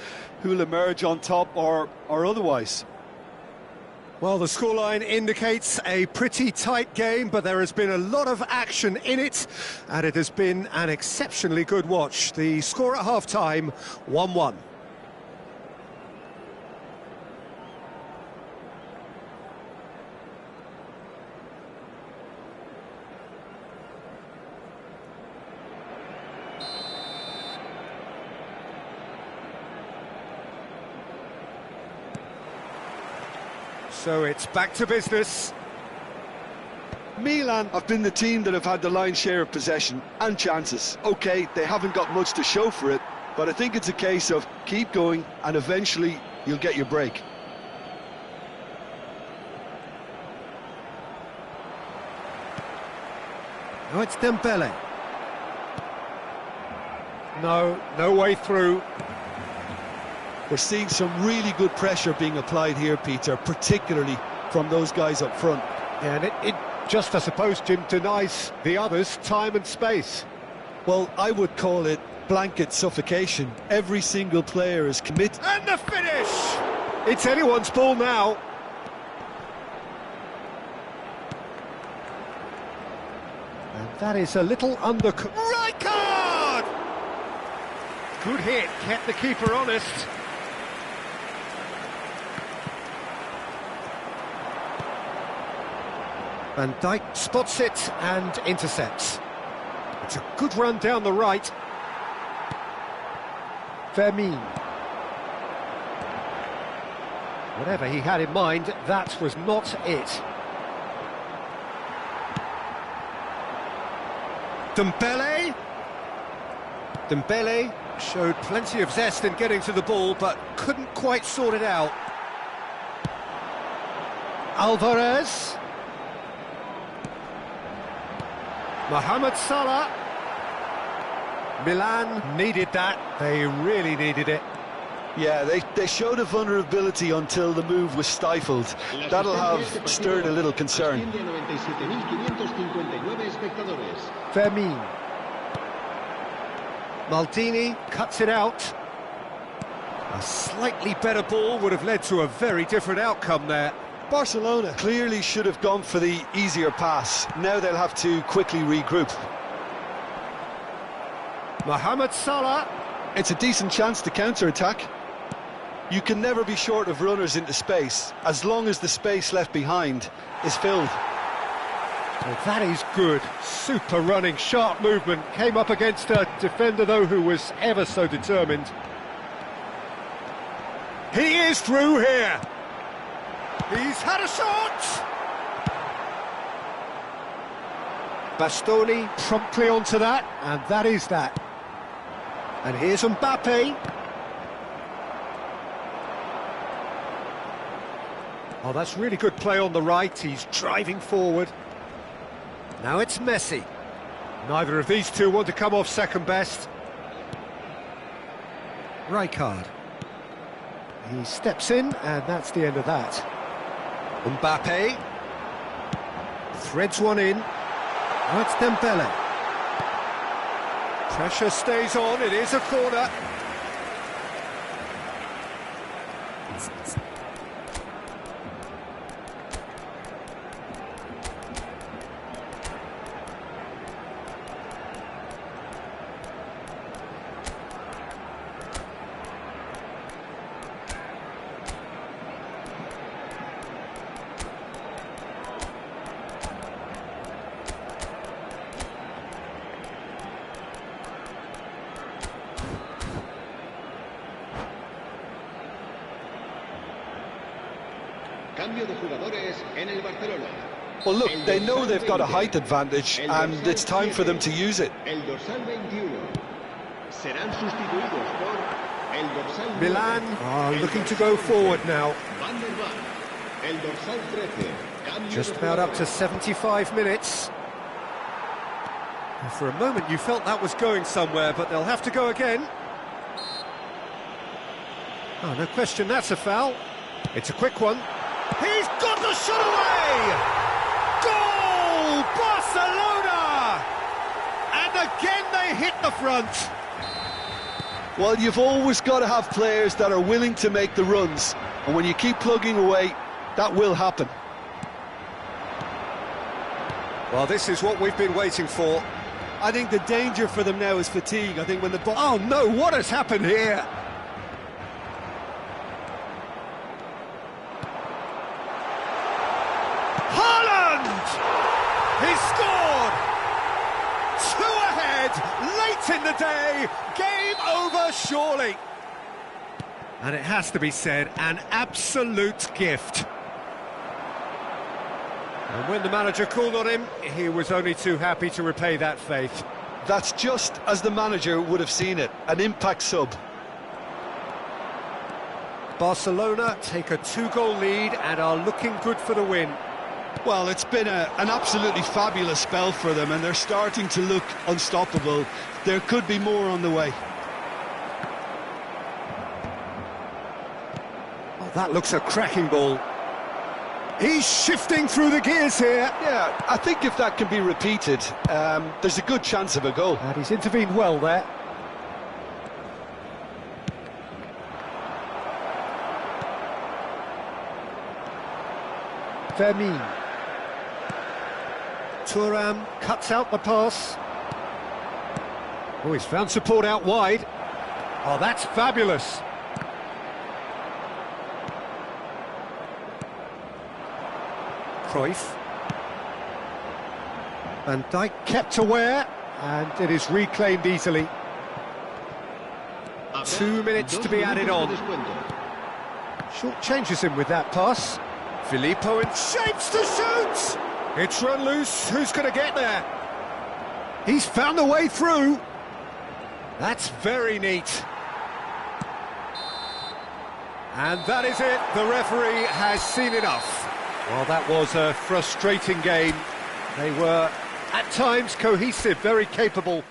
who'll emerge on top or otherwise. Well, the scoreline indicates a pretty tight game, but there has been a lot of action in it, and it has been an exceptionally good watch. The score at half-time, 1-1. So it's back to business. Milan have been the team that have had the lion's share of possession and chances. OK, they haven't got much to show for it, but I think it's a case of keep going and eventually you'll get your break. Now it's Dembele. No way through. We're seeing some really good pressure being applied here, Peter, particularly from those guys up front. Yeah, and it just, I suppose, Jim, denies the others time and space. Well, I would call it blanket suffocation. Every single player is committed. And the finish! It's anyone's ball now. And that is a little under... Right card! Good hit, kept the keeper honest. Van Dijk spots it and intercepts. It's a good run down the right. Fermin. Whatever he had in mind, that was not it. Dembele. Dembele showed plenty of zest in getting to the ball, but couldn't quite sort it out. Alvarez. Mohamed Salah. Milan needed that. They really needed it. Yeah, they showed a vulnerability until the move was stifled. That'll have stirred a little concern. Fermin. Maldini cuts it out. A slightly better ball would have led to a very different outcome there. Barcelona clearly should have gone for the easier pass. Now they'll have to quickly regroup. Mohamed Salah. It's a decent chance to counter-attack. You can never be short of runners into space, as long as the space left behind is filled. Well, that is good. Super running, sharp movement. Came up against a defender, though, who was ever so determined. He is through here. He's had a shot! Bastoni promptly onto that, and that is that. And here's Mbappe. Oh, that's really good play on the right. He's driving forward. Now it's Messi. Neither of these two want to come off second best. Rijkaard. He steps in, and that's the end of that. Mbappe threads one in. Now it's Dembele. Pressure stays on, it is a corner. Cambio de jugadores en el Barcelona. Well, look, they know they've got a height advantage, and it's time for them to use it. El dorsal 21. Serán sustituidos por el dorsal Milan 9. are El looking to dorsal go forward 13, now. Van der Vaart. El dorsal 13. Cambio Just de about up to jugadores. 75 minutes. For a moment you felt that was going somewhere, but they'll have to go again. Oh, no question, that's a foul. It's a quick one. He's got the shot away! Goal! Barcelona! And again they hit the front. Well, you've always got to have players that are willing to make the runs, and when you keep plugging away, that will happen. Well, this is what we've been waiting for. I think the danger for them now is fatigue. I think when the ball... Oh no, what has happened here? Haaland! He scored! Two ahead, late in the day, game over surely. And it has to be said, an absolute gift. And when the manager called on him, he was only too happy to repay that faith. That's just as the manager would have seen it, an impact sub. Barcelona take a two-goal lead and are looking good for the win. Well, it's been an absolutely fabulous spell for them, and they're starting to look unstoppable. There could be more on the way. Oh, that looks a cracking ball. He's shifting through the gears here. Yeah, I think if that can be repeated, there's a good chance of a goal. And he's intervened well there. Vermeer. Thuram cuts out the pass. Oh, he's found support out wide. Oh, that's fabulous. Cruyff. Van Dijk kept aware, and it is reclaimed easily. 2 minutes to be added on. Short changes him with that pass. Filippo in shapes to shoot! It's run loose, who's going to get there? He's found a way through. That's very neat. And that is it, the referee has seen enough. Well, that was a frustrating game. They were, at times, cohesive, very capable.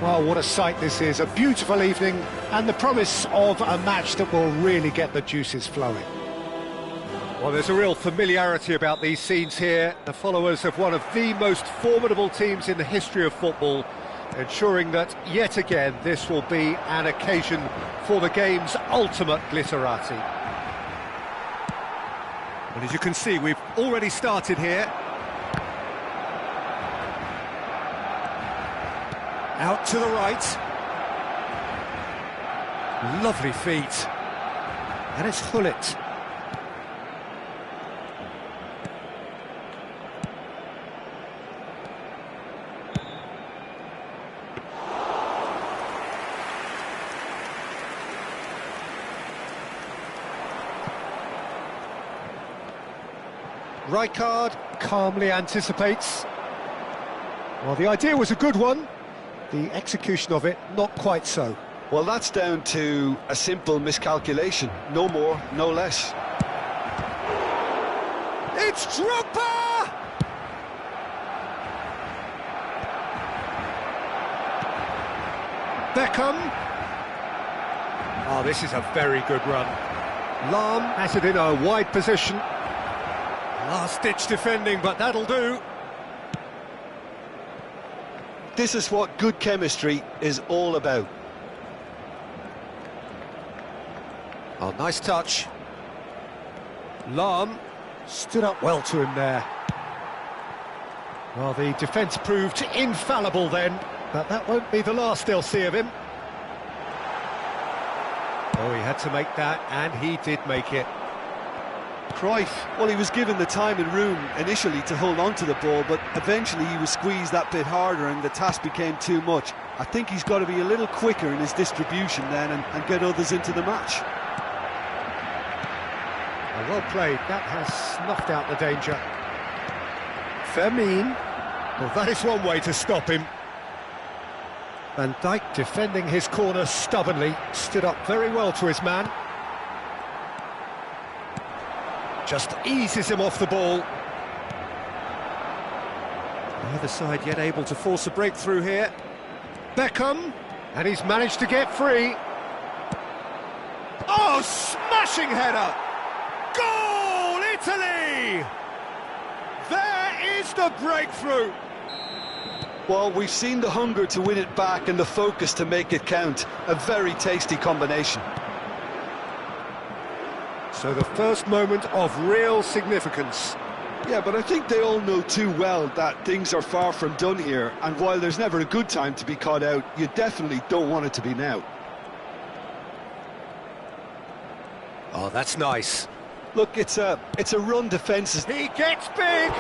Well, what a sight this is, a beautiful evening and the promise of a match that will really get the juices flowing. Well, there's a real familiarity about these scenes here, the followers of one of the most formidable teams in the history of football, ensuring that, yet again, this will be an occasion for the game's ultimate glitterati. And as you can see, we've already started here. Out to the right. Lovely feet. And it's Hullet. Rijkaard calmly anticipates. Well, the idea was a good one. The execution of it, not quite so. Well, that's down to a simple miscalculation. No more, no less. It's Drogba! Beckham. Oh, this is a very good run. Lahm has it in a wide position. Last-ditch defending, but that'll do. This is what good chemistry is all about. Oh, nice touch. Lahm stood up well to him there. Well, the defence proved infallible then, but that won't be the last they'll see of him. Oh, he had to make that, and he did make it. Cruyff, well, he was given the time and room initially to hold on to the ball, but eventually he was squeezed that bit harder and the task became too much. I think he's got to be a little quicker in his distribution then and get others into the match. Well played, that has snuffed out the danger. Firmin, well, that is one way to stop him. Van Dijk defending his corner stubbornly, stood up very well to his man. Just eases him off the ball. Neither side yet able to force a breakthrough here. Beckham, and he's managed to get free. Oh, smashing header! Goal, Italy! There is the breakthrough! Well, we've seen the hunger to win it back and the focus to make it count. A very tasty combination. So the first moment of real significance. Yeah, but I think they all know too well that things are far from done here, and while there's never a good time to be caught out, you definitely don't want it to be now. Oh, that's nice. Look, it's a run defence. He gets big!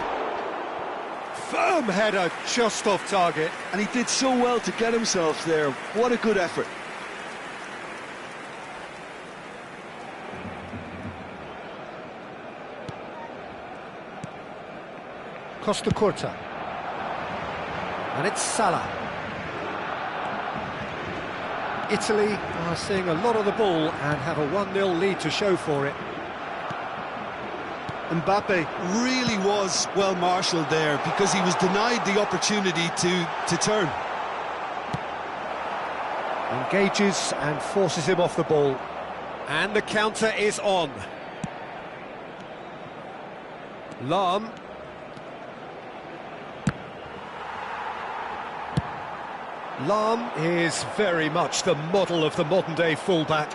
Firm header just off target. And he did so well to get himself there. What a good effort. Costa Curta. And it's Salah. Italy are seeing a lot of the ball and have a 1-0 lead to show for it. Mbappe really was well marshalled there because he was denied the opportunity to turn. Engages and forces him off the ball. And the counter is on. Lahm. Lahm is very much the model of the modern-day fullback.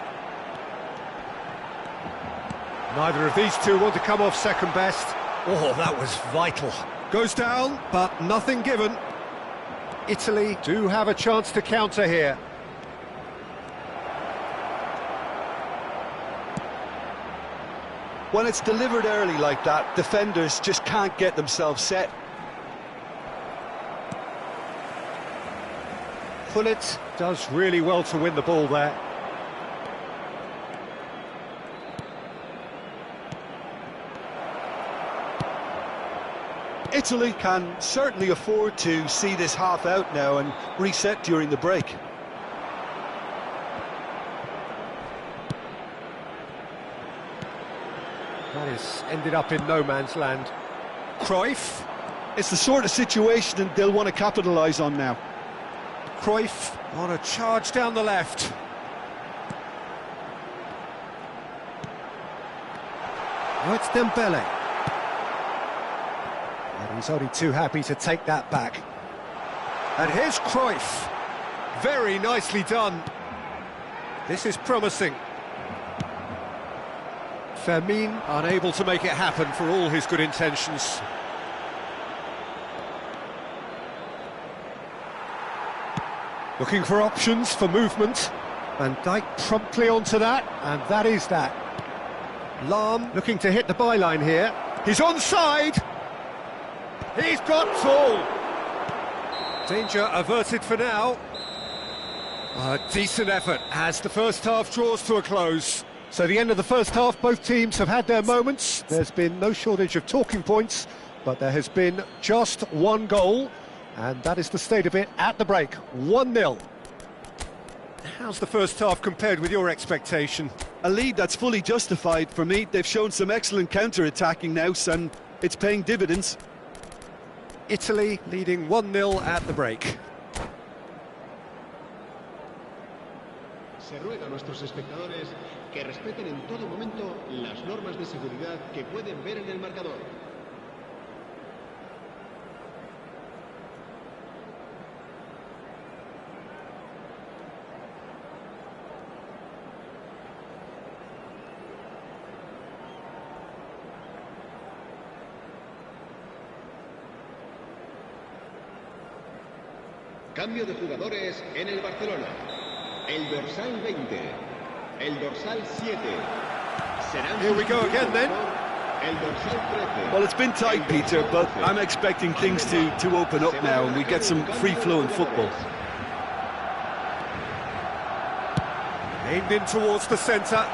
Neither of these two want to come off second best. Oh, that was vital. Goes down, but nothing given. Italy do have a chance to counter here. When it's delivered early like that, defenders just can't get themselves set. Hullet does really well to win the ball there. Italy can certainly afford to see this half out now and reset during the break. That has ended up in no man's land. Cruyff. It's the sort of situation they'll want to capitalise on now. Cruyff on a charge down the left. Oh, it's Dembele. And he's only too happy to take that back. And here's Cruyff. Very nicely done. This is promising. Fermin unable to make it happen for all his good intentions. Looking for options for movement. Van Dijk promptly onto that, and that is that. Lahm looking to hit the byline here. He's onside! He's got full! Danger averted for now. A decent effort as the first half draws to a close. So the end of the first half, both teams have had their moments. There's been no shortage of talking points, but there has been just one goal, and that is the state of it at the break, 1-0. How's the first half compared with your expectation? A lead that's fully justified for me. They've shown some excellent counter-attacking now, and it's paying dividends. Italy leading 1-0 at the break. Se ruega a nuestros espectadores que respeten en todo momento las normas de seguridad que pueden ver en el marcador. Cambio de jugadores en el Barcelona. El dorsal 20, el dorsal 7. Here we go again then. El dorsal 13. Well, it's been tight, Peter, but I'm expecting things to open up now and we get some free-flowing football. Aimed in towards the centre.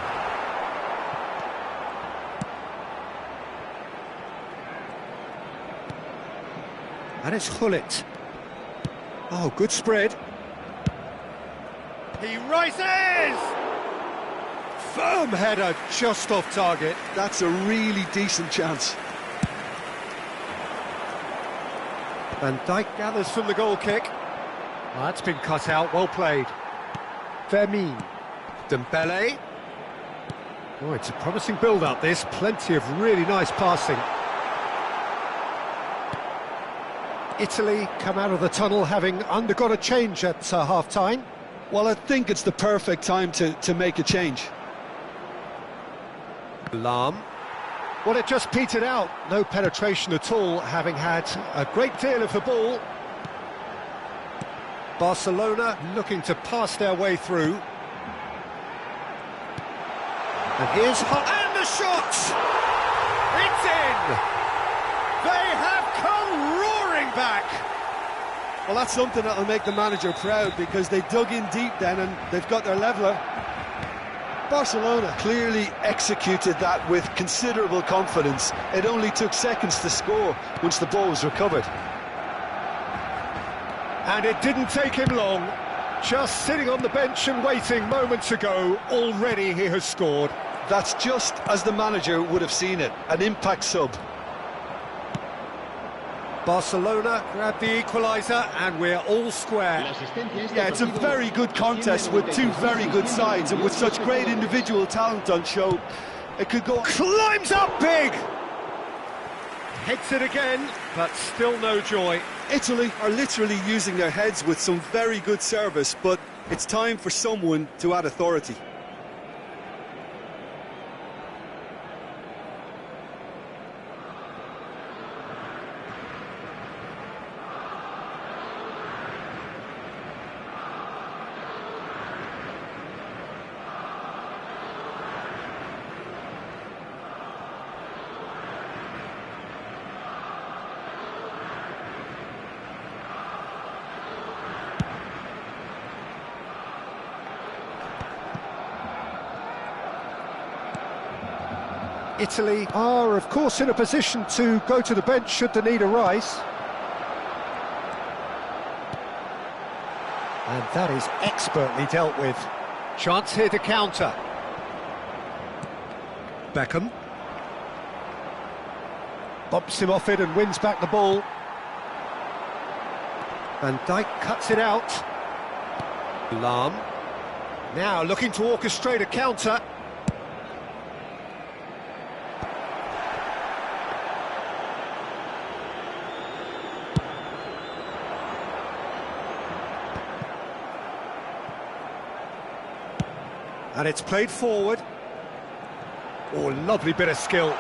And it's Gullit. Oh, good spread. He rises! Firm header, just off target. That's a really decent chance. Van Dijk gathers from the goal kick. Oh, that's been cut out, well played. Fermin. Dembele. Oh, it's a promising build-up, this. Plenty of really nice passing. Italy come out of the tunnel having undergone a change at half-time. Well, I think it's the perfect time to make a change. Lahm. Well, it just petered out. No penetration at all, having had a great deal of the ball. Barcelona looking to pass their way through. And here's... And the shot! It's in! They have come roaring back! Well, that's something that'll make the manager proud because they dug in deep then and they've got their leveller. Barcelona clearly executed that with considerable confidence. It only took seconds to score once the ball was recovered. And it didn't take him long. Just sitting on the bench and waiting moments ago, already he has scored. That's just as the manager would have seen it, an impact sub. Barcelona grab the equaliser and we're all square. Yeah, it's a very good contest with two very good sides and with such great individual talent on show. It could go... Climbs up big! Hits it again, but still no joy. Italy are literally using their heads with some very good service, but it's time for someone to add authority. Italy are, of course, in a position to go to the bench should the need arise. And that is expertly dealt with. Chance here to counter. Beckham. Bumps him off it and wins back the ball. Van Dijk cuts it out. Lam. Now looking to orchestrate a counter. And it's played forward. Oh, lovely bit of skill.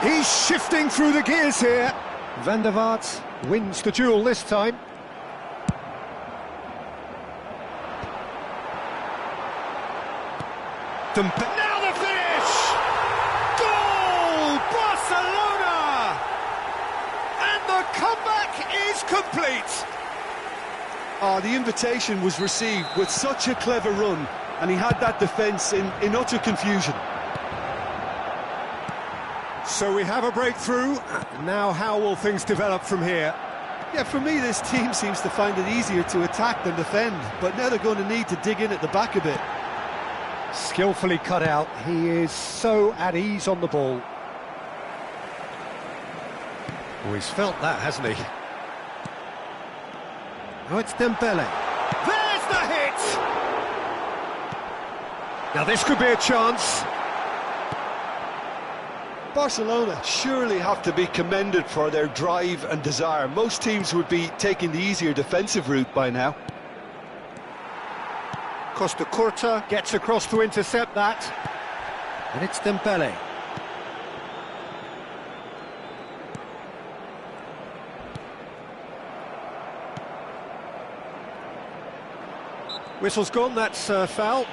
He's shifting through the gears here. Van der Vaart wins the duel this time. Now the finish! Goal! Barcelona! And the comeback is complete. Oh, the invitation was received with such a clever run, and he had that defence in utter confusion. So we have a breakthrough. Now how will things develop from here? Yeah, for me, this team seems to find it easier to attack than defend, but now they're going to need to dig in at the back a bit. Skillfully cut out. He is so at ease on the ball. Oh, he's felt that, hasn't he? Oh, it's Dembele. There's the hit! Now this could be a chance. Barcelona surely have to be commended for their drive and desire. Most teams would be taking the easier defensive route by now. Costa Curta gets across to intercept that. And it's Dembele. Whistle's gone, that's foul.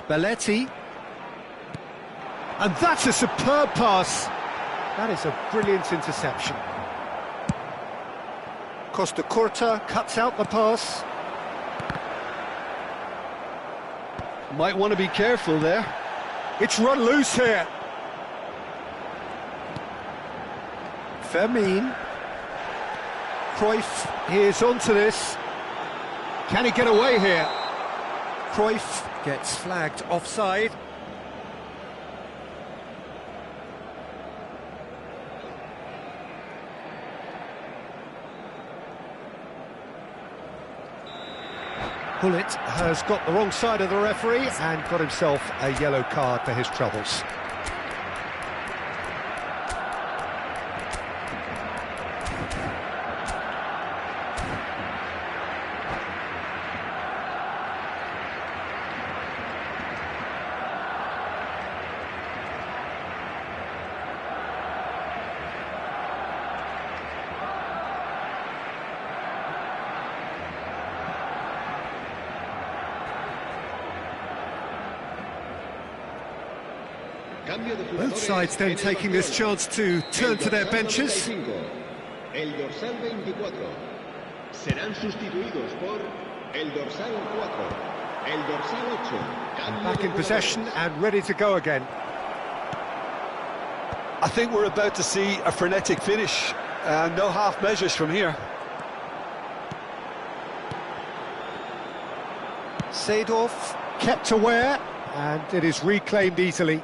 Belletti. And that's a superb pass. That is a brilliant interception. Costa Curta cuts out the pass. Might want to be careful there. It's run loose here. Fermin. Cruyff is onto this. Can he get away here? Cruyff gets flagged offside. Hullet has got the wrong side of the referee and got himself a yellow card for his troubles. Both sides then taking this chance to turn to their benches. El dorsal 24 serán sustituidos por el dorsal 4, el dorsal 8. Back in possession and ready to go again. I think we're about to see a frenetic finish. No half measures from here. Seedorf kept aware, and it is reclaimed easily.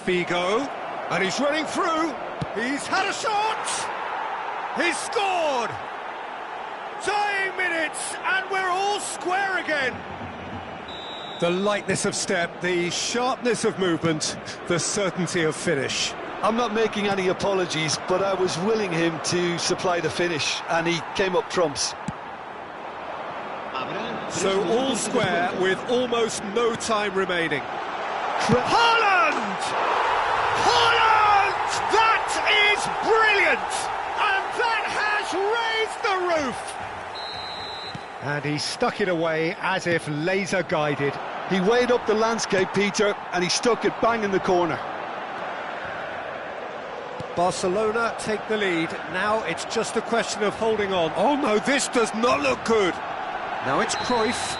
Figo, and he's running through. He's had a shot. He's scored. Dying minutes, and we're all square again. The lightness of step, the sharpness of movement, the certainty of finish. I'm not making any apologies, but I was willing him to supply the finish, and he came up trumps. So all square with almost no time remaining. Haaland! Haaland! That is brilliant! And that has raised the roof! And he stuck it away as if laser guided. He weighed up the landscape, Peter, and he stuck it bang in the corner. Barcelona take the lead. Now it's just a question of holding on. Oh no, this does not look good. Now it's Cruyff.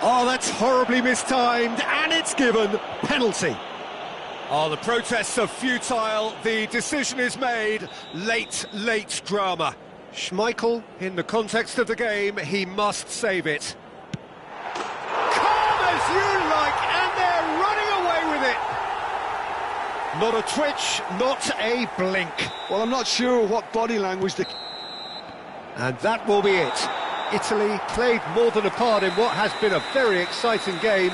Oh, that's horribly mistimed, and it's given. Penalty. Oh, the protests are futile. The decision is made. Late drama. Schmeichel, in the context of the game, he must save it. Calm as you like, and they're running away with it. Not a twitch, not a blink. Well, I'm not sure what body language the... And that will be it. Italy played more than a part in what has been a very exciting game.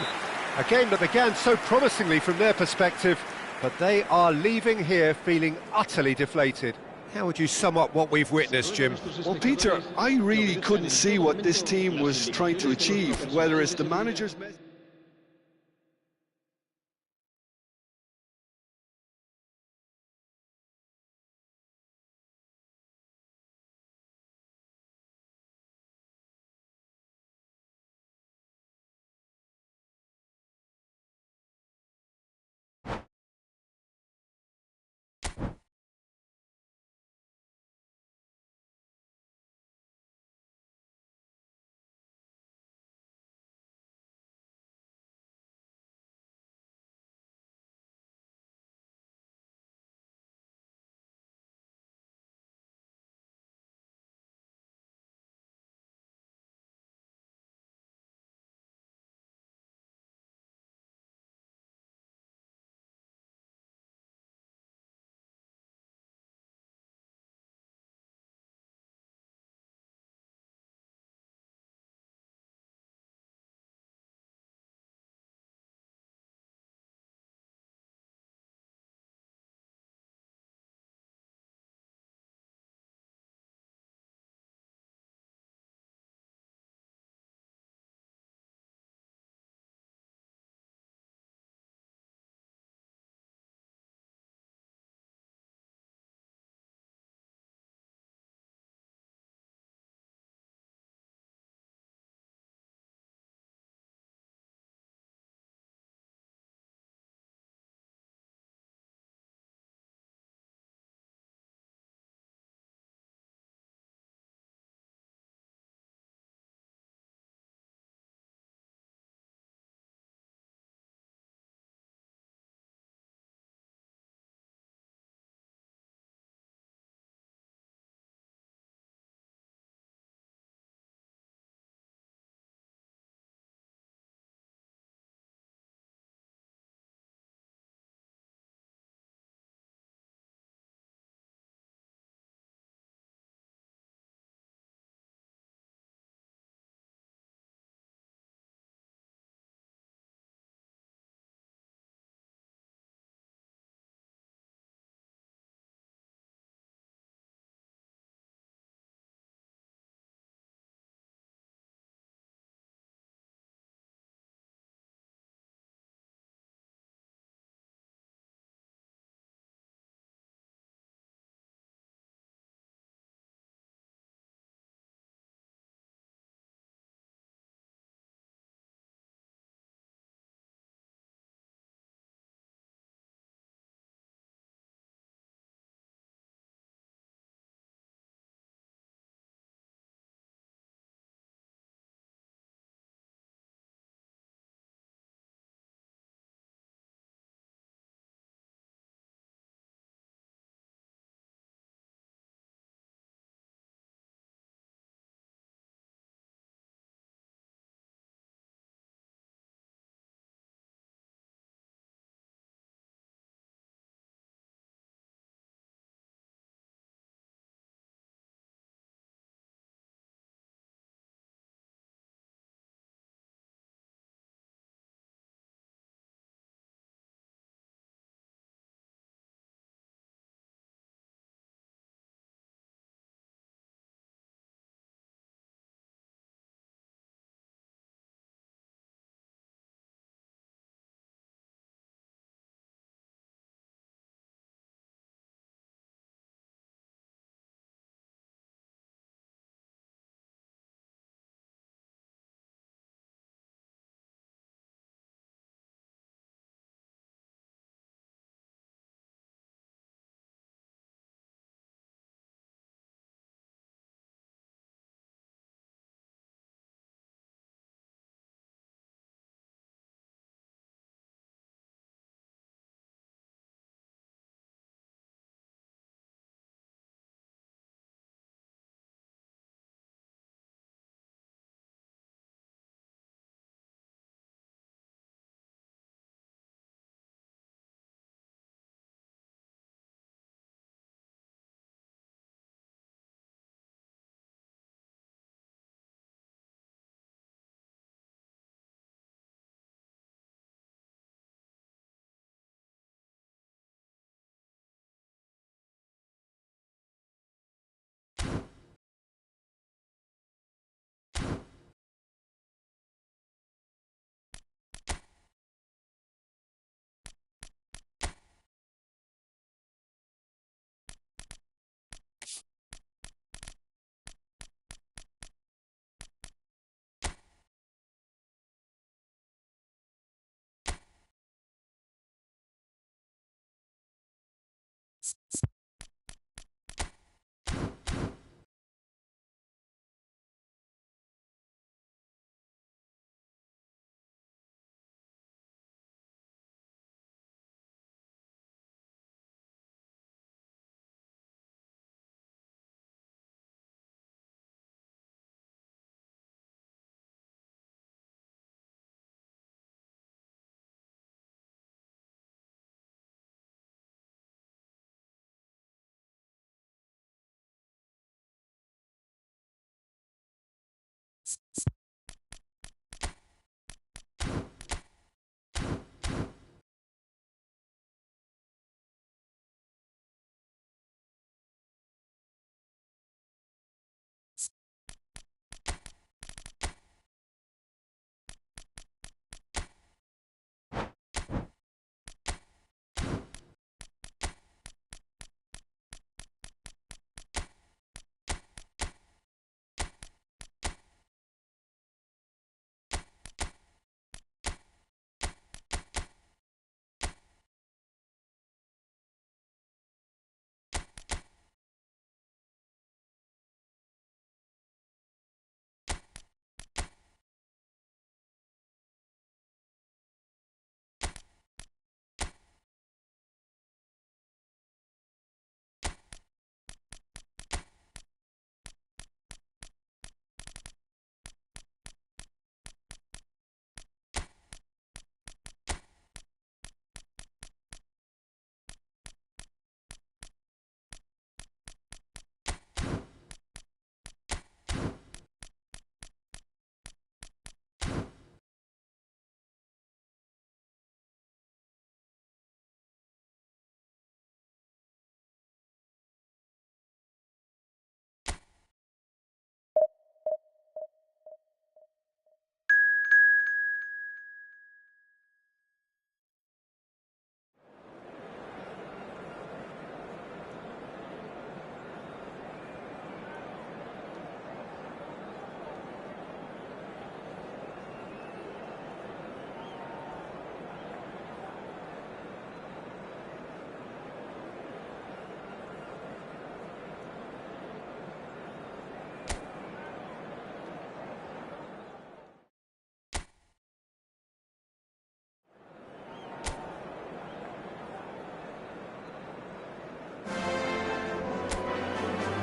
A game that began so promisingly from their perspective, but they are leaving here feeling utterly deflated. How would you sum up what we've witnessed, Jim? Well, Peter, I really couldn't see what this team was trying to achieve, whether it's the manager's...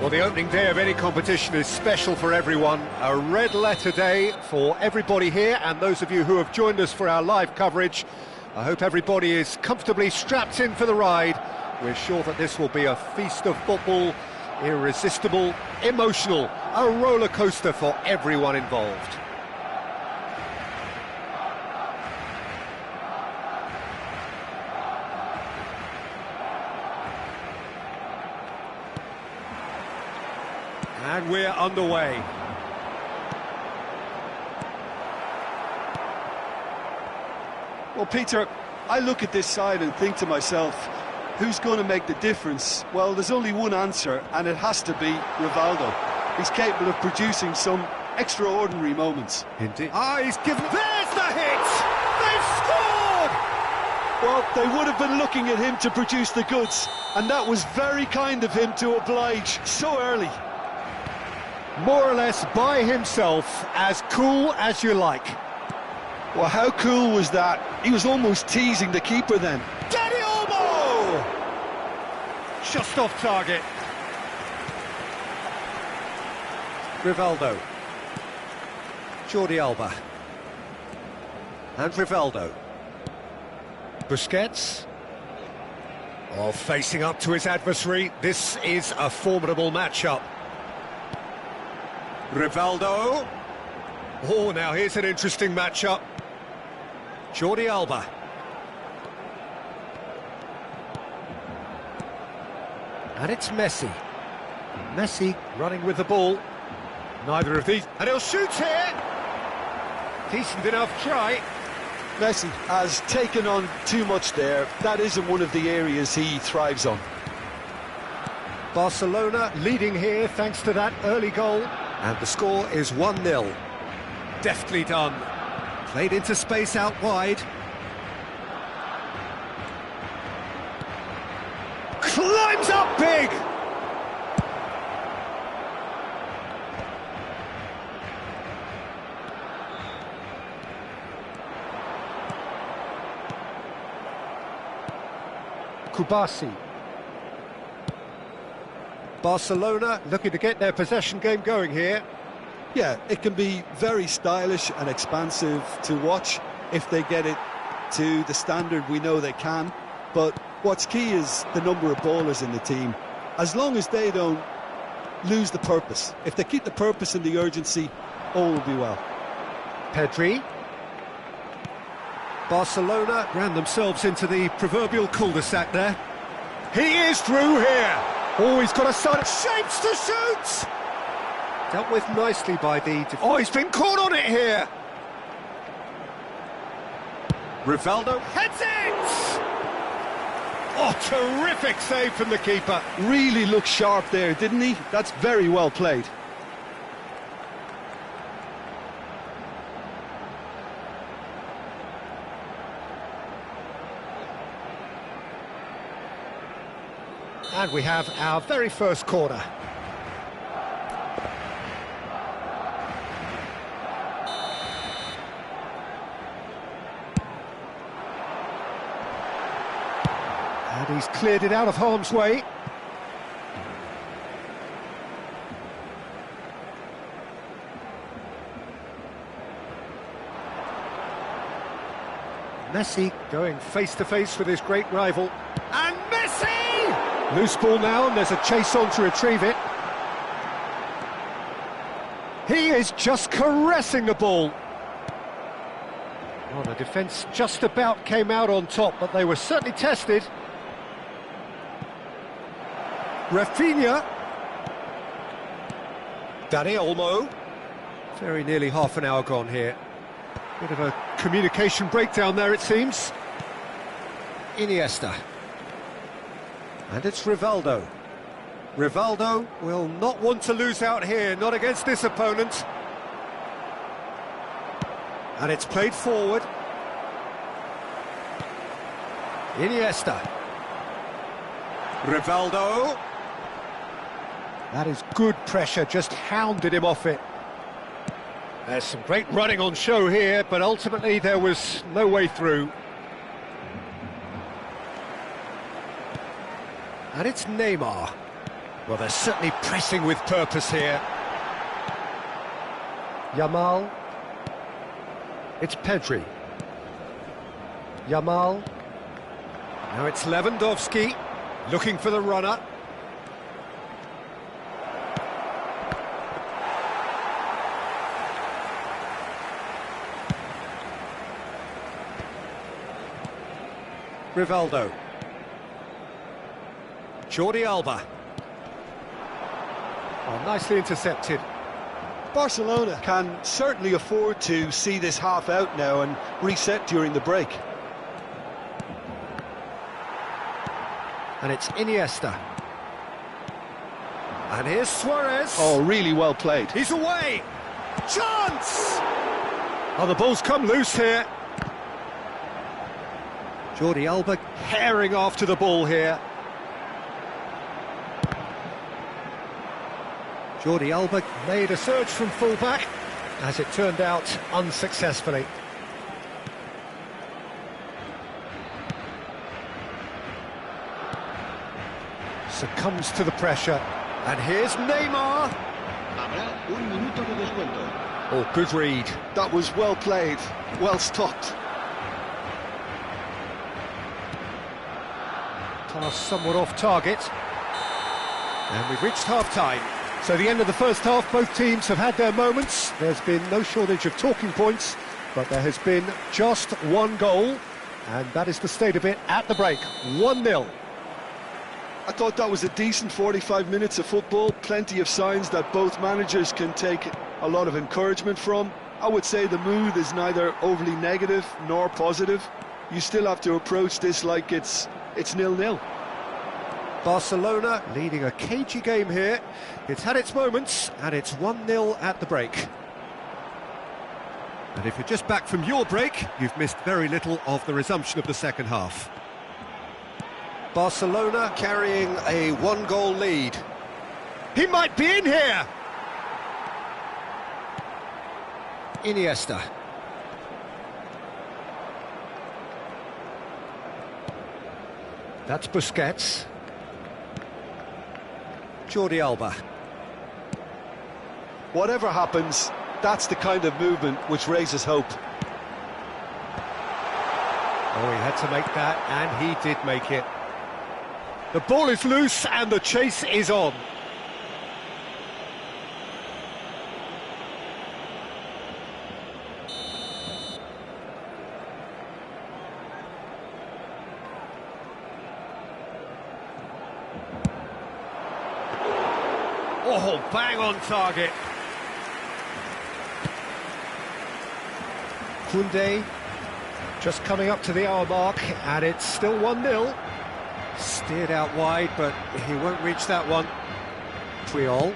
Well, the opening day of any competition is special for everyone. A red letter day for everybody here, and those of you who have joined us for our live coverage. I hope everybody is comfortably strapped in for the ride. We're sure that this will be a feast of football, irresistible, emotional, a roller coaster for everyone involved. And we're underway. Well, Peter, I look at this side and think to myself, who's going to make the difference? Well, there's only one answer, and it has to be Rivaldo. He's capable of producing some extraordinary moments. Indeed. Ah, he's given... There's the hit! They've scored! Well, they would have been looking at him to produce the goods, and that was very kind of him to oblige so early. More or less by himself, as cool as you like. Well, how cool was that? He was almost teasing the keeper then. Daddy Olmo! Just off target. Rivaldo. Jordi Alba. And Rivaldo. Busquets. Oh, facing up to his adversary. This is a formidable matchup. Rivaldo. Oh, now here's an interesting matchup. Jordi Alba. And it's Messi. Messi running with the ball. Neither of these... And he'll shoot here! Decent enough try. Messi has taken on too much there. That isn't one of the areas he thrives on. Barcelona leading here thanks to that early goal. And the score is 1-0. Deftly done. Played into space out wide. Climbs big! Kubasi. Barcelona looking to get their possession game going here. Yeah, it can be very stylish and expansive to watch if they get it to the standard we know they can. But what's key is the number of ballers in the team. As long as they don't lose the purpose, if they keep the purpose and the urgency, all will be well. Pedri. Barcelona ran themselves into the proverbial cul-de-sac there. He is through here. Oh, he's got a son. Shapes to shoot. Dealt with nicely by the... Oh, he's been caught on it here. Rivaldo heads it. Oh, terrific save from the keeper. Really looked sharp there, didn't he? That's very well played. And we have our very first corner. And he's cleared it out of harm's way. Messi going face-to-face with his great rival. And Messi! Loose ball now, and there's a chase on to retrieve it. He is just caressing the ball. Well, the defence just about came out on top, but they were certainly tested. Rafinha. Dani Olmo. Very nearly half an hour gone here. Bit of a communication breakdown there, it seems. Iniesta. And it's Rivaldo. Rivaldo will not want to lose out here, not against this opponent. And it's played forward. Iniesta. Rivaldo. That is good pressure, just hounded him off it. There's some great running on show here, but ultimately there was no way through. And it's Neymar. Well, they're certainly pressing with purpose here. Yamal. It's Pedri. Yamal. Now it's Lewandowski, looking for the runner. Rivaldo. Jordi Alba. Oh, nicely intercepted. Barcelona can certainly afford to see this half out now and reset during the break. And it's Iniesta. And here's Suarez. Oh, really well played. He's away. Chance! Oh, the ball's come loose here. Jordi Alba herring after the ball here. Jordi Alba made a surge from full-back, as it turned out, unsuccessfully. Succumbs to the pressure. And here's Neymar. Habrá un minuto de descuento. Oh, good read. That was well played, well stopped. Pass somewhat off target. And we've reached half-time. So the end of the first half, both teams have had their moments. There's been no shortage of talking points, but there has been just one goal, and that is the state of it at the break. 1-0. I thought that was a decent 45 minutes of football, plenty of signs that both managers can take a lot of encouragement from. I would say the mood is neither overly negative nor positive. You still have to approach this like it's 0-0. Barcelona leading a cagey game here. It's had its moments, and it's 1-0 at the break. And if you're just back from your break, you've missed very little of the resumption of the second half. Barcelona carrying a one-goal lead. He might be in here! Iniesta. That's Busquets. Jordi Alba. Whatever happens, that's the kind of movement which raises hope. Oh, he had to make that, and he did make it. The ball is loose, and the chase is on. Oh, bang on target. Koundé just coming up to the hour mark, and it's still 1-0. Steered out wide, but he won't reach that one. Triol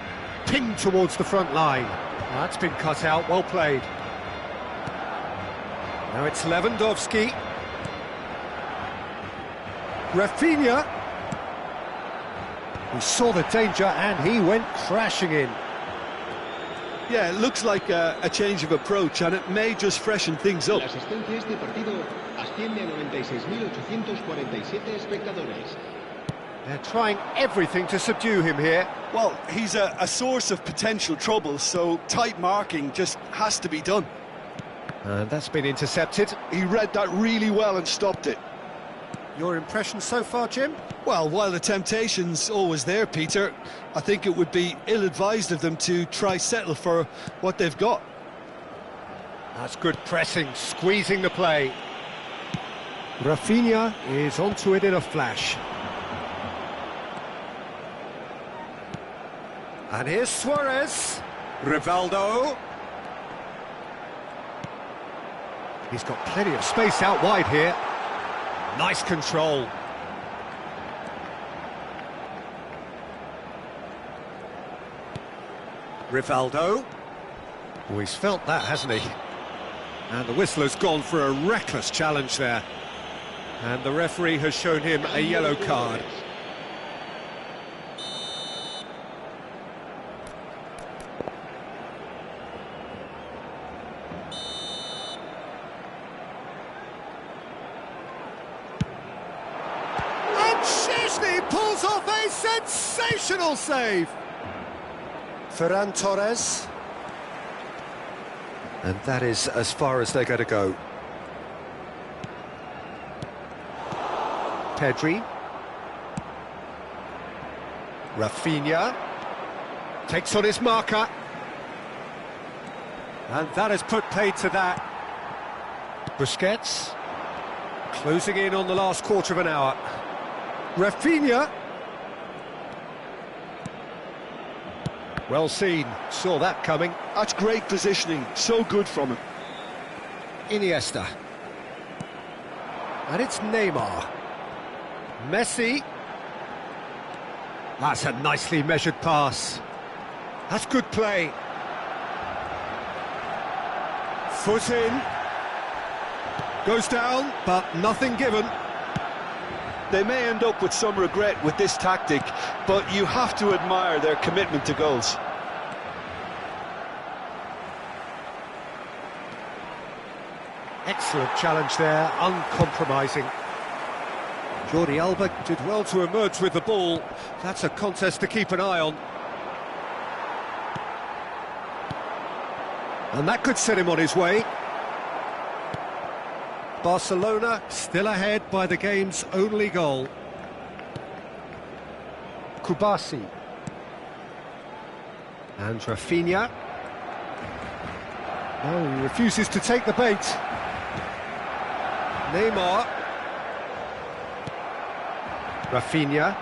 pinged towards the front line. That's been cut out, well played. Now it's Lewandowski. Rafinha. He saw the danger and he went crashing in. Yeah, it looks like a change of approach, and it may just freshen things up. La asistencia a este partido asciende a 96.847 espectadores. They're trying everything to subdue him here. Well, he's a source of potential trouble, so tight marking just has to be done. And that's been intercepted. He read that really well and stopped it. Your impression so far, Jim? Well, while the temptation's always there, Peter, I think it would be ill-advised of them to try settle for what they've got. That's good pressing, squeezing the play. Rafinha is onto it in a flash. And here's Suarez. Rivaldo. He's got plenty of space out wide here. Nice control. Rivaldo. Oh, he's felt that, hasn't he? And the whistler's gone for a reckless challenge there. And the referee has shown him a yellow card. And Szczesny pulls off a sensational save. Ferran Torres. And that is as far as they're going to go. Pedri. Rafinha. Takes on his marker. And that has put paid to that. Busquets. Closing in on the last quarter of an hour. Rafinha. Well seen, saw that coming. That's great positioning, so good from him. Iniesta. And it's Neymar. Messi. That's a nicely measured pass. That's good play. Foot in. Goes down, but nothing given. They may end up with some regret with this tactic, but you have to admire their commitment to goals. Excellent challenge there, uncompromising. Jordi Alba did well to emerge with the ball. That's a contest to keep an eye on. And that could set him on his way. Barcelona still ahead by the game's only goal. Kubasi. And Rafinha. No, he refuses to take the bait. Neymar. Rafinha.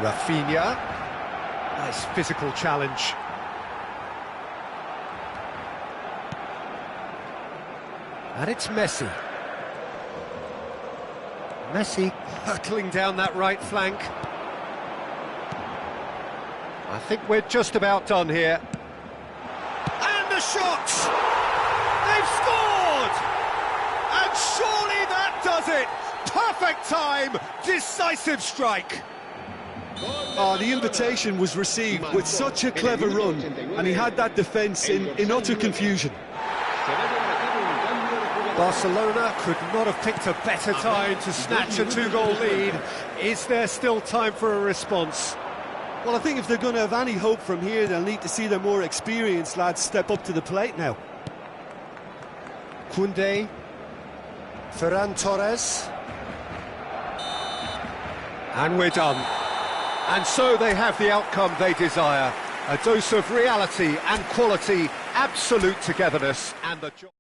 Rafinha. Nice physical challenge. And it's Messi. Messi hurtling down that right flank. I think we're just about done here. And the shot! They've scored! And surely that does it! perfect time, decisive strike. Oh, the invitation was received with such a clever run, and he had that defence in utter confusion. Barcelona could not have picked a better time to snatch a two-goal lead. Is there still time for a response? Well, I think if they're going to have any hope from here, they'll need to see their more experienced lads step up to the plate now. Koundé, Ferran Torres, and we're done. And so they have the outcome they desire. A dose of reality and quality, absolute togetherness, and the job.